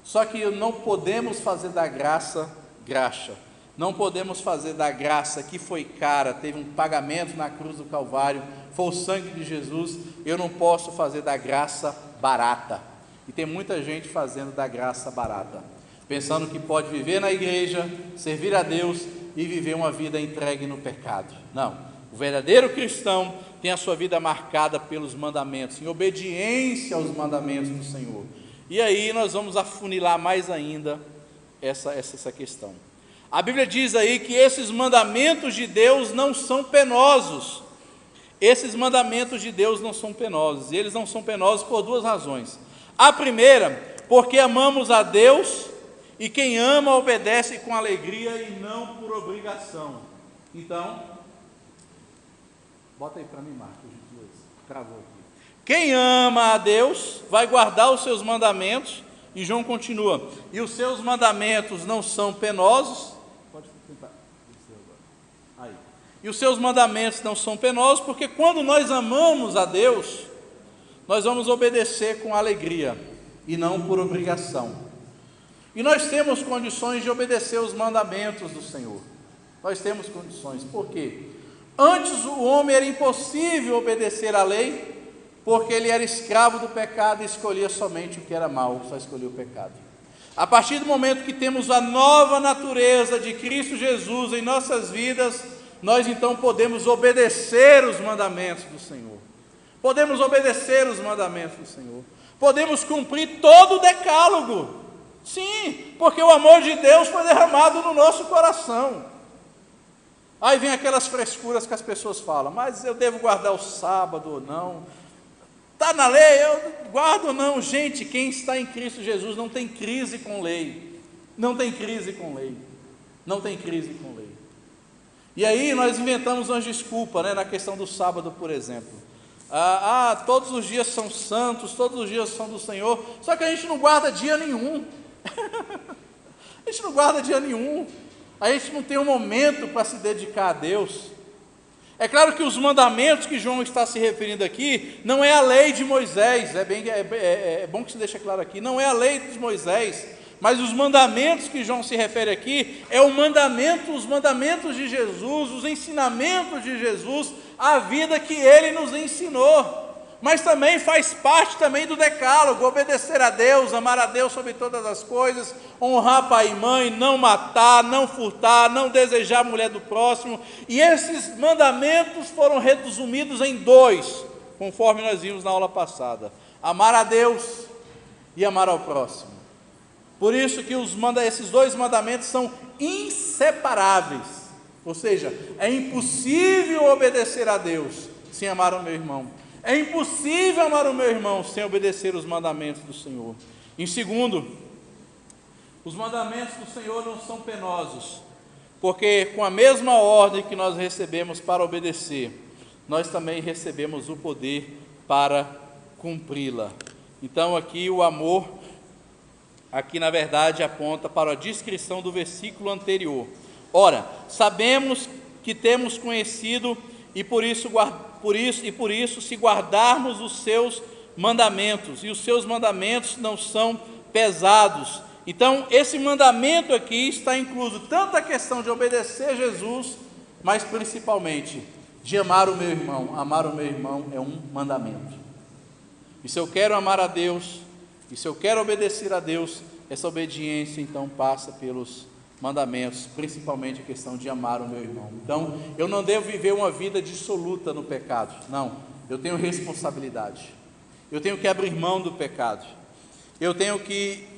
Speaker 1: Só que não podemos fazer da graça graxa. Não podemos fazer da graça que foi cara, teve um pagamento na cruz do Calvário, foi o sangue de Jesus. Eu não posso fazer da graça barata. E tem muita gente fazendo da graça barata, pensando que pode viver na igreja, servir a Deus e viver uma vida entregue no pecado. Não, o verdadeiro cristão tem a sua vida marcada pelos mandamentos, em obediência aos mandamentos do Senhor. E aí nós vamos afunilar mais ainda essa questão. A Bíblia diz aí que esses mandamentos de Deus não são penosos. Esses mandamentos de Deus não são penosos, e eles não são penosos por duas razões. A primeira, porque amamos a Deus, e quem ama obedece com alegria e não por obrigação. Então, bota aí para mim, Marcos, travou aqui. Quem ama a Deus vai guardar os seus mandamentos, e João continua, e os seus mandamentos não são penosos. Pode tentar. Aí. E os seus mandamentos não são penosos, porque quando nós amamos a Deus, nós vamos obedecer com alegria e não por obrigação. E nós temos condições de obedecer os mandamentos do Senhor. Nós temos condições. Por quê? Antes o homem era impossível obedecer à lei, porque ele era escravo do pecado e escolhia somente o que era mal, só escolhia o pecado. A partir do momento que temos a nova natureza de Cristo Jesus em nossas vidas, nós então podemos obedecer os mandamentos do Senhor. Podemos obedecer os mandamentos do Senhor. Podemos cumprir todo o decálogo. Sim, porque o amor de Deus foi derramado no nosso coração. Aí vem aquelas frescuras que as pessoas falam, mas eu devo guardar o sábado ou não? Está na lei, eu guardo ou não? Gente, quem está em Cristo Jesus não tem crise com lei. Não tem crise com lei. Não tem crise com lei. E aí nós inventamos uma desculpa, na questão do sábado, por exemplo. Todos os dias são santos, todos os dias são do Senhor, só que a gente não guarda dia nenhum. A gente não guarda dia nenhum. A gente não tem um momento para se dedicar a Deus. É claro que os mandamentos que João está se referindo aqui não é a lei de Moisés, é bom que se deixe claro aqui, não é a lei de Moisés, mas os mandamentos que João se refere aqui é os mandamentos de Jesus, os ensinamentos de Jesus, a vida que ele nos ensinou. Mas também faz parte também do decálogo, obedecer a Deus, amar a Deus sobre todas as coisas, honrar pai e mãe, não matar, não furtar, não desejar a mulher do próximo. E esses mandamentos foram resumidos em dois: conforme nós vimos na aula passada: amar a Deus e amar ao próximo. Por isso que esses dois mandamentos são inseparáveis, ou seja, é impossível obedecer a Deus sem amar o meu irmão. É impossível amar o meu irmão sem obedecer os mandamentos do Senhor. Em segundo, os mandamentos do Senhor não são penosos, porque com a mesma ordem que nós recebemos para obedecer, nós também recebemos o poder para cumpri-la. Então aqui o amor, aqui na verdade aponta para a descrição do versículo anterior. Ora, sabemos que temos conhecido e por isso se guardarmos os seus mandamentos, e os seus mandamentos não são pesados. Então esse mandamento aqui está incluso tanto a questão de obedecer Jesus, mas principalmente de amar o meu irmão. Amar o meu irmão é um mandamento. E se eu quero amar a Deus, e se eu quero obedecer a Deus, essa obediência então passa pelos mandamentos, principalmente a questão de amar o meu irmão. Então, eu não devo viver uma vida dissoluta no pecado, não, eu tenho responsabilidade, eu tenho que abrir mão do pecado, eu tenho que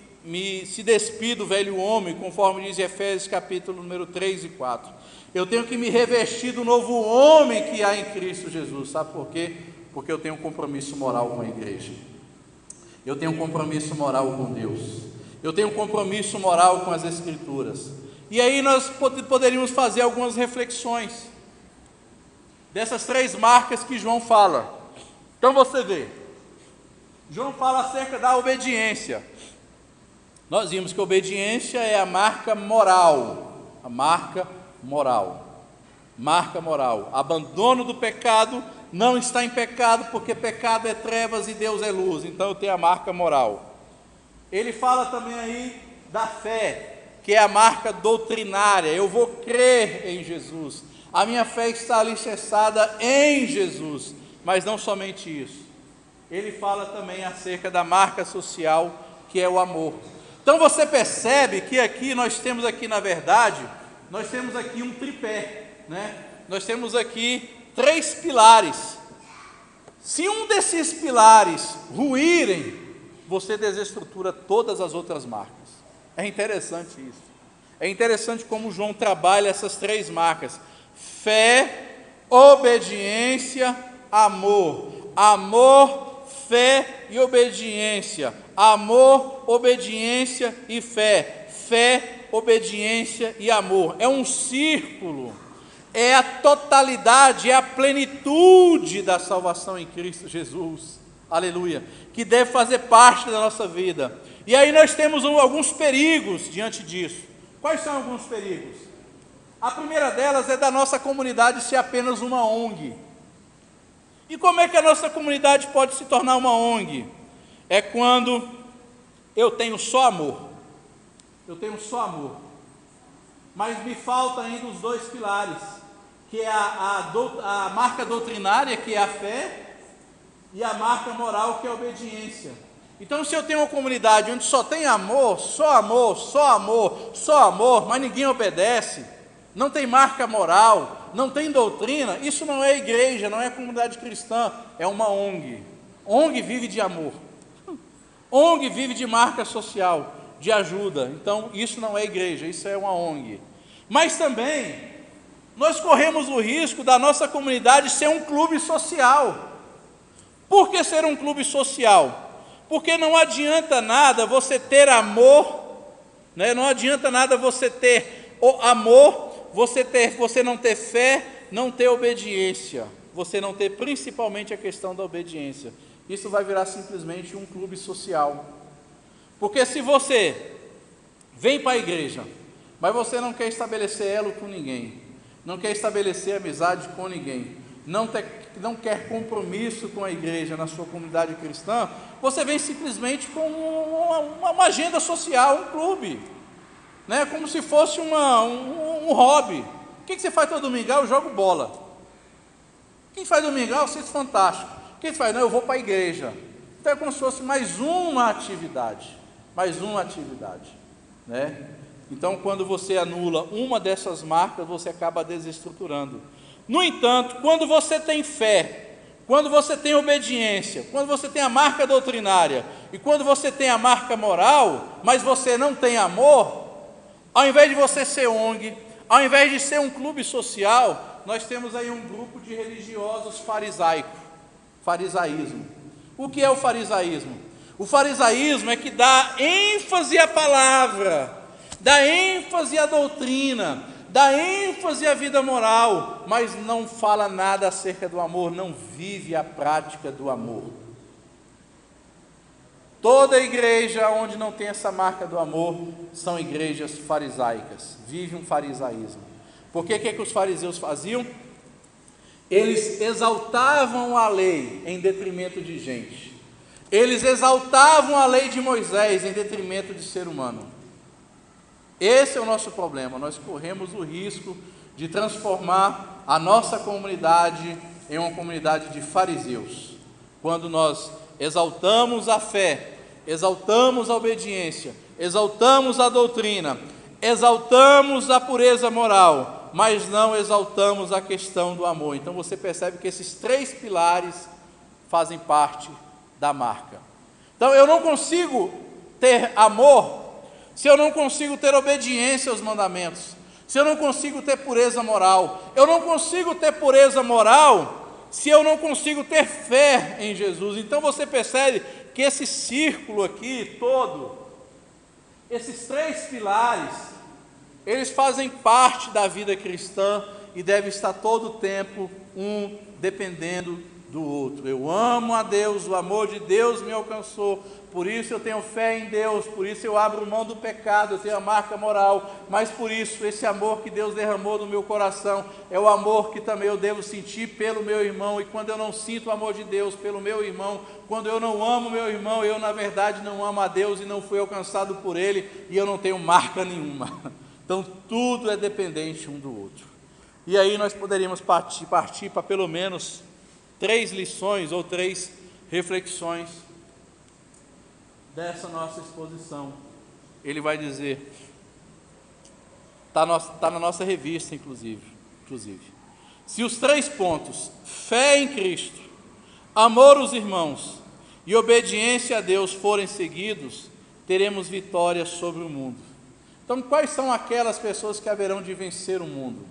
Speaker 1: se despir do velho homem, conforme diz Efésios capítulo número 3 e 4, eu tenho que me revestir do novo homem que há em Cristo Jesus. Sabe por quê? Porque eu tenho um compromisso moral com a igreja, eu tenho um compromisso moral com Deus, eu tenho um compromisso moral com as Escrituras. E aí nós poderíamos fazer algumas reflexões dessas três marcas que João fala. Então você vê, João fala acerca da obediência. Nós vimos que a obediência é a marca moral, marca moral, abandono do pecado, não está em pecado, porque pecado é trevas e Deus é luz, então eu tenho a marca moral. Ele fala também aí da fé, que é a marca doutrinária. Eu vou crer em Jesus, a minha fé está alicerçada em Jesus, mas não somente isso. Ele fala também acerca da marca social, que é o amor. Então você percebe que aqui nós temos aqui, na verdade, nós temos aqui um tripé, né? Nós temos aqui três pilares. Se um desses pilares ruírem, você desestrutura todas as outras marcas. É interessante isso. É interessante como João trabalha essas três marcas: fé, obediência, amor. Amor, fé e obediência. Amor, obediência e fé. Fé, obediência e amor. É um círculo. É a totalidade, é a plenitude da salvação em Cristo Jesus. Aleluia, que deve fazer parte da nossa vida. E aí nós temos alguns perigos diante disso. Quais são alguns perigos? A primeira delas é da nossa comunidade ser apenas uma ONG. E como é que a nossa comunidade pode se tornar uma ONG? É quando eu tenho só amor, mas me falta ainda os dois pilares, que é a marca doutrinária, que é a fé, e a marca moral, que é a obediência. Então, se eu tenho uma comunidade onde só tem amor, mas ninguém obedece, não tem marca moral, não tem doutrina, isso não é igreja, não é comunidade cristã, é uma ONG. ONG vive de amor, ONG vive de marca social, de ajuda. Então, isso não é igreja, isso é uma ONG. Mas também, nós corremos o risco da nossa comunidade ser um clube social. Por que ser um clube social? Porque não adianta nada você ter amor, né? Não adianta nada você ter o amor, você não ter fé, não ter obediência, você não ter principalmente a questão da obediência. Isso vai virar simplesmente um clube social. Porque se você vem para a igreja, mas você não quer estabelecer elo com ninguém, não quer estabelecer amizade com ninguém, não quer compromisso com a igreja na sua comunidade cristã, você vem simplesmente com uma agenda social, um clube, né? Como se fosse um hobby. O que você faz todo domingo? Eu jogo bola. Quem faz domingo? Eu assisto Fantástico. Quem faz? Não, eu vou para a igreja. Então é como se fosse mais uma atividade, né? Então, quando você anula uma dessas marcas, você acaba desestruturando. No entanto, quando você tem fé, quando você tem obediência, quando você tem a marca doutrinária e quando você tem a marca moral, mas você não tem amor, ao invés de você ser ONG, ao invés de ser um clube social, nós temos aí um grupo de religiosos farisaísmo. O que é o farisaísmo? O farisaísmo é que dá ênfase à palavra, dá ênfase à doutrina, dá ênfase à vida moral, mas não fala nada acerca do amor, não vive a prática do amor. Toda igreja onde não tem essa marca do amor são igrejas farisaicas, vive um farisaísmo. Porque o que os fariseus faziam? Eles exaltavam a lei em detrimento de gente. Eles exaltavam a lei de Moisés em detrimento de ser humano. Esse é o nosso problema. Nós corremos o risco de transformar a nossa comunidade em uma comunidade de fariseus. Quando nós exaltamos a fé, exaltamos a obediência, exaltamos a doutrina, exaltamos a pureza moral, mas não exaltamos a questão do amor. Então você percebe que esses 3 pilares fazem parte da marca. Então eu não consigo ter amor se eu não consigo ter obediência aos mandamentos, se eu não consigo ter pureza moral. Eu não consigo ter pureza moral se eu não consigo ter fé em Jesus. Então você percebe que esse círculo aqui todo, esses 3 pilares, eles fazem parte da vida cristã e deve estar todo o tempo um dependendo do outro. Eu amo a Deus, o amor de Deus me alcançou, por isso eu tenho fé em Deus, por isso eu abro mão do pecado, eu tenho a marca moral, mas por isso esse amor que Deus derramou no meu coração é o amor que também eu devo sentir pelo meu irmão. E quando eu não sinto o amor de Deus pelo meu irmão, quando eu não amo meu irmão, eu na verdade não amo a Deus e não fui alcançado por Ele, e eu não tenho marca nenhuma. Então tudo é dependente um do outro. E aí nós poderíamos partir para pelo menos 3 lições ou 3 reflexões dessa nossa exposição. Ele vai dizer, está na nossa revista inclusive, se os 3 pontos, fé em Cristo, amor aos irmãos e obediência a Deus forem seguidos, teremos vitória sobre o mundo. Então quais são aquelas pessoas que haverão de vencer o mundo?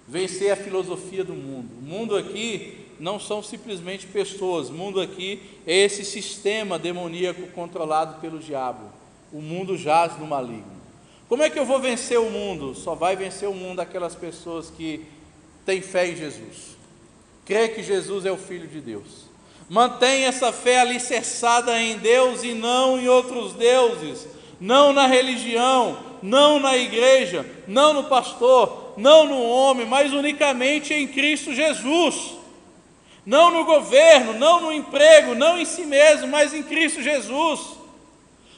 Speaker 1: Vencer a filosofia do mundo. O mundo aqui não são simplesmente pessoas, o mundo aqui é esse sistema demoníaco controlado pelo diabo. O mundo jaz no maligno. Como é que eu vou vencer o mundo? Só vai vencer o mundo aquelas pessoas que têm fé em Jesus, crê que Jesus é o Filho de Deus, mantém essa fé alicerçada em Deus e não em outros deuses, não na religião, não na igreja, não no pastor, não no homem, mas unicamente em Cristo Jesus. Não no governo, não no emprego, não em si mesmo, mas em Cristo Jesus.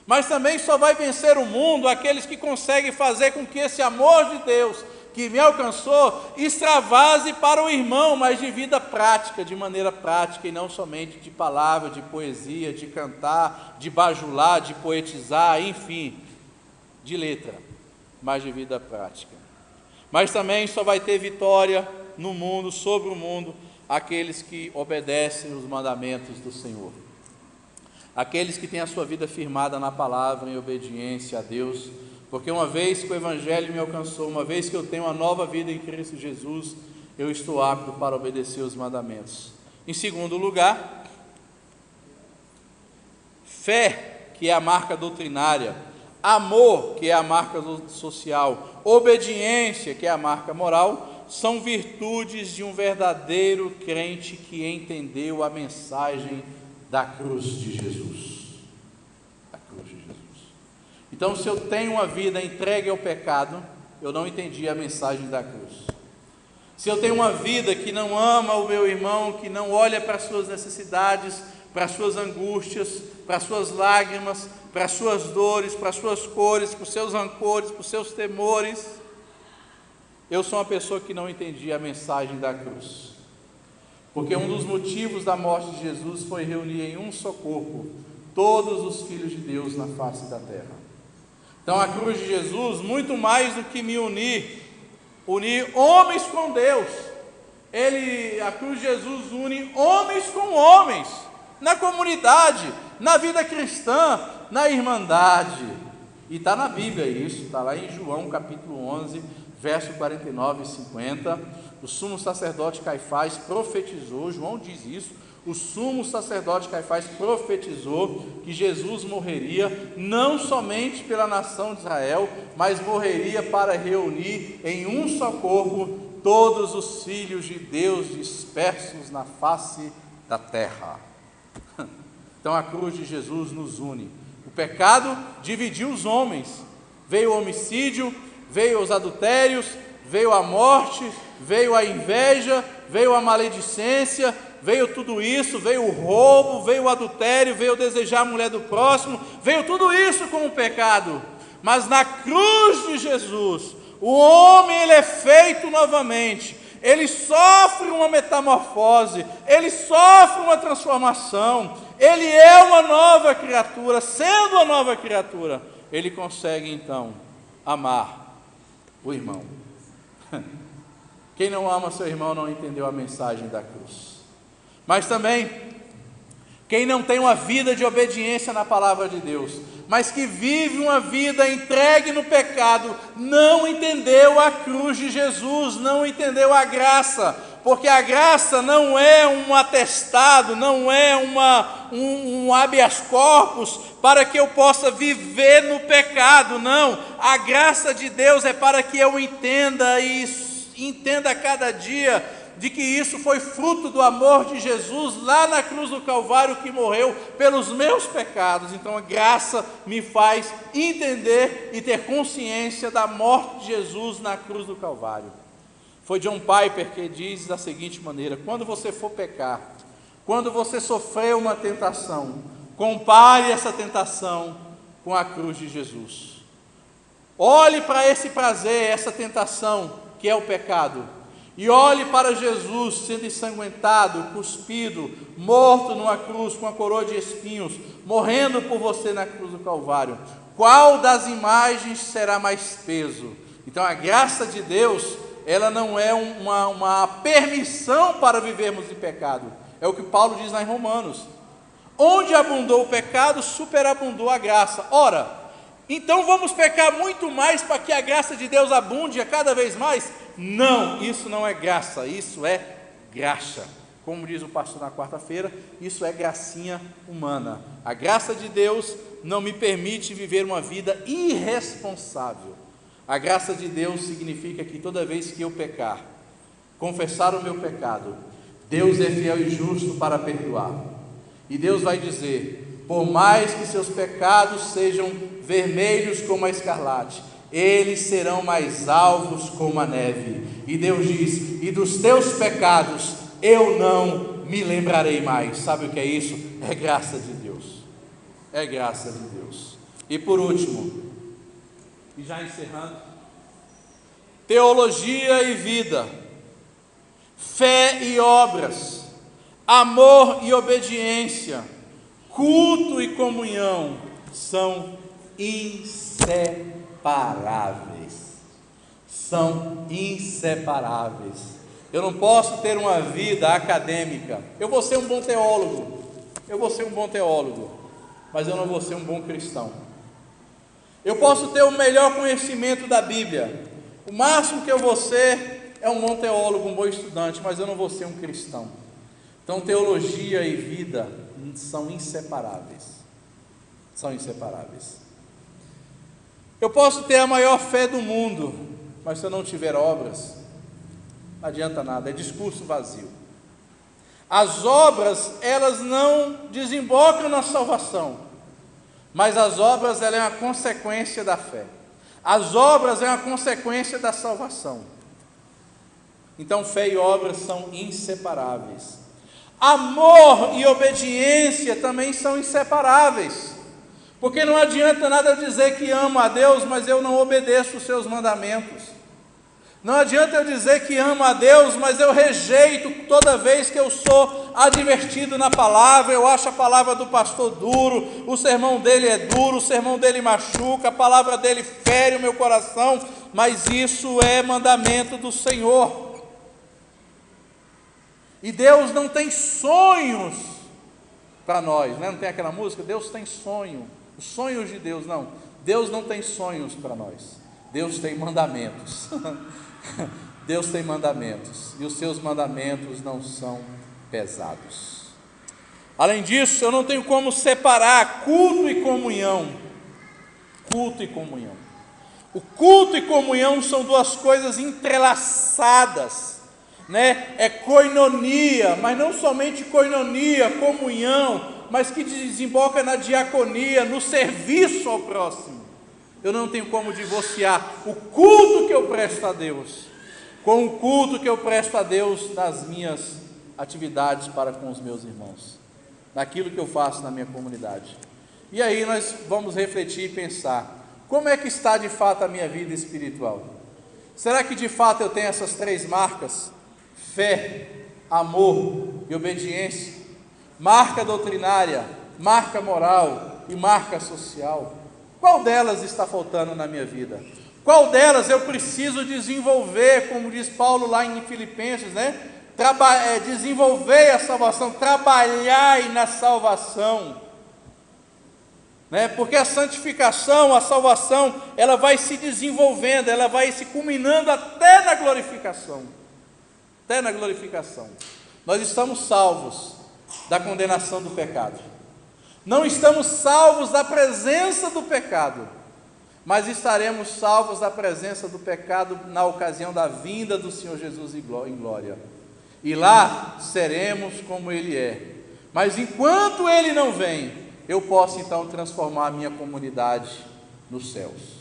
Speaker 1: Mas também só vai vencer o mundo aqueles que conseguem fazer com que esse amor de Deus que me alcançou extravase para o irmão, mas de vida prática, de maneira prática e não somente de palavra, de poesia, de cantar, de bajular, de poetizar, enfim, de letra, mas de vida prática. Mas também só vai ter vitória no mundo, sobre o mundo, aqueles que obedecem os mandamentos do Senhor, aqueles que têm a sua vida firmada na palavra, em obediência a Deus, porque uma vez que o Evangelho me alcançou, uma vez que eu tenho uma nova vida em Cristo Jesus, eu estou apto para obedecer os mandamentos. Em segundo lugar, fé, que é a marca doutrinária, amor, que é a marca social, obediência, que é a marca moral, são virtudes de um verdadeiro crente que entendeu a mensagem da cruz de Jesus. A cruz de Jesus. Então, se eu tenho uma vida entregue ao pecado, eu não entendi a mensagem da cruz. Se eu tenho uma vida que não ama o meu irmão, que não olha para as suas necessidades, para as suas angústias, para as suas lágrimas, para as suas dores, para as suas cores, para os seus rancores, para os seus temores, eu sou uma pessoa que não entendi a mensagem da cruz. Porque um dos motivos da morte de Jesus foi reunir em um só corpo todos os filhos de Deus na face da terra. Então a cruz de Jesus, muito mais do que me unir homens com Deus, A cruz de Jesus une homens com homens, na comunidade, na vida cristã, na irmandade. E está na Bíblia isso, está lá em João capítulo 11, verso 49 e 50. O sumo sacerdote Caifás profetizou, João diz isso, o sumo sacerdote Caifás profetizou que Jesus morreria não somente pela nação de Israel, mas morreria para reunir em um só corpo todos os filhos de Deus dispersos na face da terra. Então a cruz de Jesus nos une. O pecado dividiu os homens, veio o homicídio, veio os adultérios, veio a morte, veio a inveja, veio a maledicência, veio tudo isso, veio o roubo, veio o adultério, veio desejar a mulher do próximo, veio tudo isso com o pecado. Mas na cruz de Jesus, o homem ele é feito novamente, ele sofre uma metamorfose, ele sofre uma transformação, ele é uma nova criatura. Sendo uma nova criatura, ele consegue então amar o irmão. Quem não ama seu irmão não entendeu a mensagem da cruz. Mas também, quem não tem uma vida de obediência na palavra de Deus, mas que vive uma vida entregue no pecado, não entendeu a cruz de Jesus, não entendeu a graça, porque a graça não é um atestado, não é um habeas corpus para que eu possa viver no pecado, não. A graça de Deus é para que eu entenda e entenda a cada dia de que isso foi fruto do amor de Jesus lá na cruz do Calvário, que morreu pelos meus pecados. Então a graça me faz entender e ter consciência da morte de Jesus na cruz do Calvário. Foi John Piper que diz da seguinte maneira: quando você for pecar, quando você sofrer uma tentação, compare essa tentação com a cruz de Jesus. Olhe para esse prazer, essa tentação que é o pecado, e olhe para Jesus sendo ensanguentado, cuspido, morto numa cruz com a coroa de espinhos, morrendo por você na cruz do Calvário. Qual das imagens será mais peso? Então a graça de Deus, ela não é uma permissão para vivermos em pecado. É o que Paulo diz lá em Romanos: onde abundou o pecado, superabundou a graça. Ora, então vamos pecar muito mais para que a graça de Deus abunde a cada vez mais? Não, isso não é graça, isso é graxa. Como diz o pastor na quarta-feira, isso é gracinha humana. A graça de Deus não me permite viver uma vida irresponsável. A graça de Deus significa que toda vez que eu pecar, confessar o meu pecado, Deus é fiel e justo para perdoar. E Deus vai dizer: por mais que seus pecados sejam vermelhos como a escarlate, eles serão mais alvos como a neve. E Deus diz: e dos teus pecados eu não me lembrarei mais. Sabe o que é isso? É graça de Deus. É graça de Deus. E por último, e já encerrando, teologia e vida, fé e obras, amor e obediência, culto e comunhão são inseparáveis. São inseparáveis. Eu não posso ter uma vida acadêmica. Eu vou ser um bom teólogo, mas eu não vou ser um bom cristão. Eu posso ter o melhor conhecimento da Bíblia, o máximo que eu vou ser é um bom teólogo, um bom estudante, mas eu não vou ser um cristão. Então teologia e vida são inseparáveis. São inseparáveis. Eu posso ter a maior fé do mundo, mas se eu não tiver obras, não adianta nada, é discurso vazio. As obras, elas não desembocam na salvação, mas as obras, ela é uma consequência da fé. As obras é uma consequência da salvação. Então fé e obras são inseparáveis. Amor e obediência também são inseparáveis, porque não adianta nada dizer que amo a Deus, mas eu não obedeço os seus mandamentos. Não adianta eu dizer que amo a Deus, mas eu rejeito toda vez que eu sou advertido na palavra. Eu acho a palavra do pastor duro, o sermão dele é duro, o sermão dele machuca, a palavra dele fere o meu coração, mas isso é mandamento do Senhor. E Deus não tem sonhos para nós, né? Não tem aquela música, Deus tem sonho, os sonhos de Deus, não. Deus não tem sonhos para nós, Deus tem mandamentos. Deus tem mandamentos, e os seus mandamentos não são pesados. Além disso, eu não tenho como separar culto e comunhão. Culto e comunhão. O culto e comunhão são duas coisas entrelaçadas, né? É koinonia, mas não somente koinonia, comunhão, mas que desemboca na diaconia, no serviço ao próximo. Eu não tenho como divorciar o culto que eu presto a Deus com o culto que eu presto a Deus nas minhas atividades para com os meus irmãos, naquilo que eu faço na minha comunidade. E aí nós vamos refletir e pensar, como é que está de fato a minha vida espiritual? Será que de fato eu tenho essas três marcas? Fé, amor e obediência? Marca doutrinária, marca moral e marca social? Qual delas está faltando na minha vida? Qual delas eu preciso desenvolver, como diz Paulo lá em Filipenses, né? Desenvolver a salvação, trabalhar na salvação, né? Porque a santificação, a salvação, ela vai se desenvolvendo, ela vai se culminando até na glorificação. Até na glorificação. Nós estamos salvos da condenação do pecado. Não estamos salvos da presença do pecado, mas estaremos salvos da presença do pecado na ocasião da vinda do Senhor Jesus em glória. E lá seremos como Ele é. Mas enquanto Ele não vem, eu posso então transformar a minha comunidade nos céus.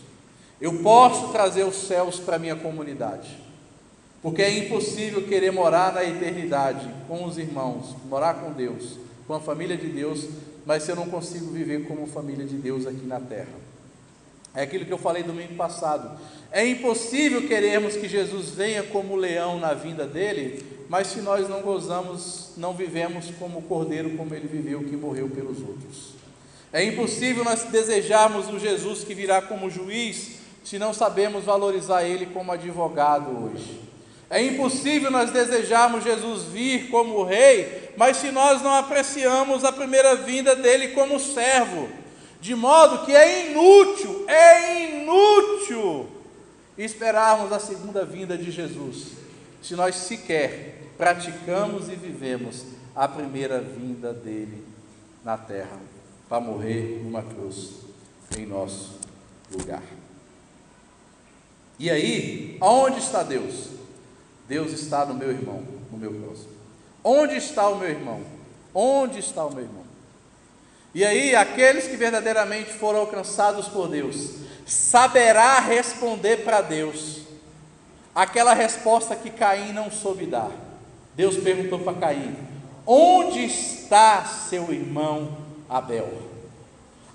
Speaker 1: Eu posso trazer os céus para a minha comunidade. Porque é impossível querer morar na eternidade com os irmãos, morar com Deus, com a família de Deus, mas se eu não consigo viver como família de Deus aqui na terra. É aquilo que eu falei domingo passado. É impossível querermos que Jesus venha como leão na vinda dele, mas se nós não gozamos, não vivemos como o cordeiro, como ele viveu, que morreu pelos outros. É impossível nós desejarmos o Jesus que virá como juiz, se não sabemos valorizar ele como advogado hoje. É impossível nós desejarmos Jesus vir como rei, mas se nós não apreciamos a primeira vinda dele como servo. De modo que é inútil esperarmos a segunda vinda de Jesus, se nós sequer praticamos e vivemos a primeira vinda dele na terra, para morrer numa cruz em nosso lugar. E aí, aonde está Deus? Deus está no meu irmão, no meu próximo. Onde está o meu irmão? Onde está o meu irmão? E aí, aqueles que verdadeiramente foram alcançados por Deus, saberá responder para Deus aquela resposta que Caim não soube dar. Deus perguntou para Caim: onde está seu irmão Abel?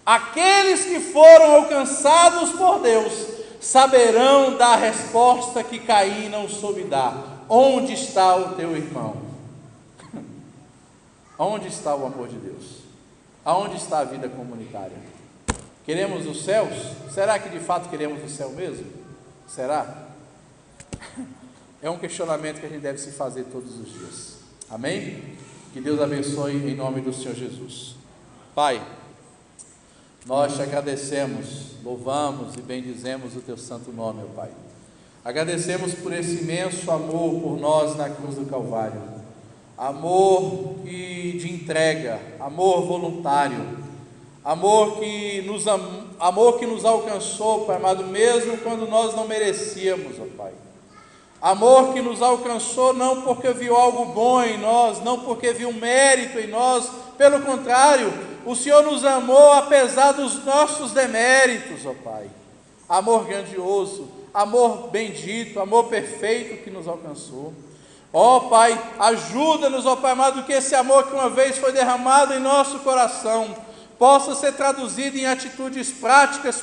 Speaker 1: Aqueles que foram alcançados por Deus saberão dar a resposta que Caim não soube dar: onde está o teu irmão? Onde está o amor de Deus? Aonde está a vida comunitária? Queremos os céus? Será que de fato queremos o céu mesmo? Será? É um questionamento que a gente deve se fazer todos os dias. Amém? Que Deus abençoe em nome do Senhor Jesus. Pai, nós te agradecemos, louvamos e bendizemos o teu santo nome, ó Pai. Agradecemos por esse imenso amor por nós na cruz do Calvário. Amor de entrega, amor voluntário, amor que nos alcançou, Pai amado, mesmo quando nós não merecíamos, ó Pai. Amor que nos alcançou não porque viu algo bom em nós, não porque viu mérito em nós, pelo contrário, o Senhor nos amou apesar dos nossos deméritos, ó Pai. Amor grandioso, amor bendito, amor perfeito que nos alcançou. Ó Pai, ajuda-nos, ó Pai amado, que esse amor que uma vez foi derramado em nosso coração possa ser traduzido em atitudes práticas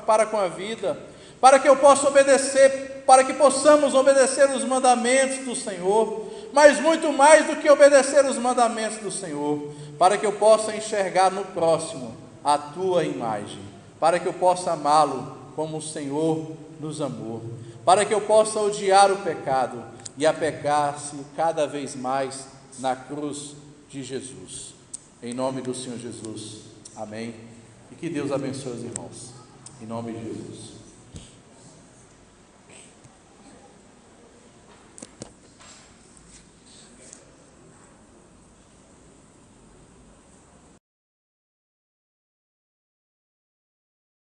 Speaker 1: para com a vida, para que eu possa obedecer, para que possamos obedecer os mandamentos do Senhor, mas muito mais do que obedecer os mandamentos do Senhor, para que eu possa enxergar no próximo a Tua imagem, para que eu possa amá-lo como o Senhor nos amou, para que eu possa odiar o pecado e apegar-se cada vez mais na cruz de Jesus. Em nome do Senhor Jesus. Amém. E que Deus abençoe os irmãos. Em nome de Jesus.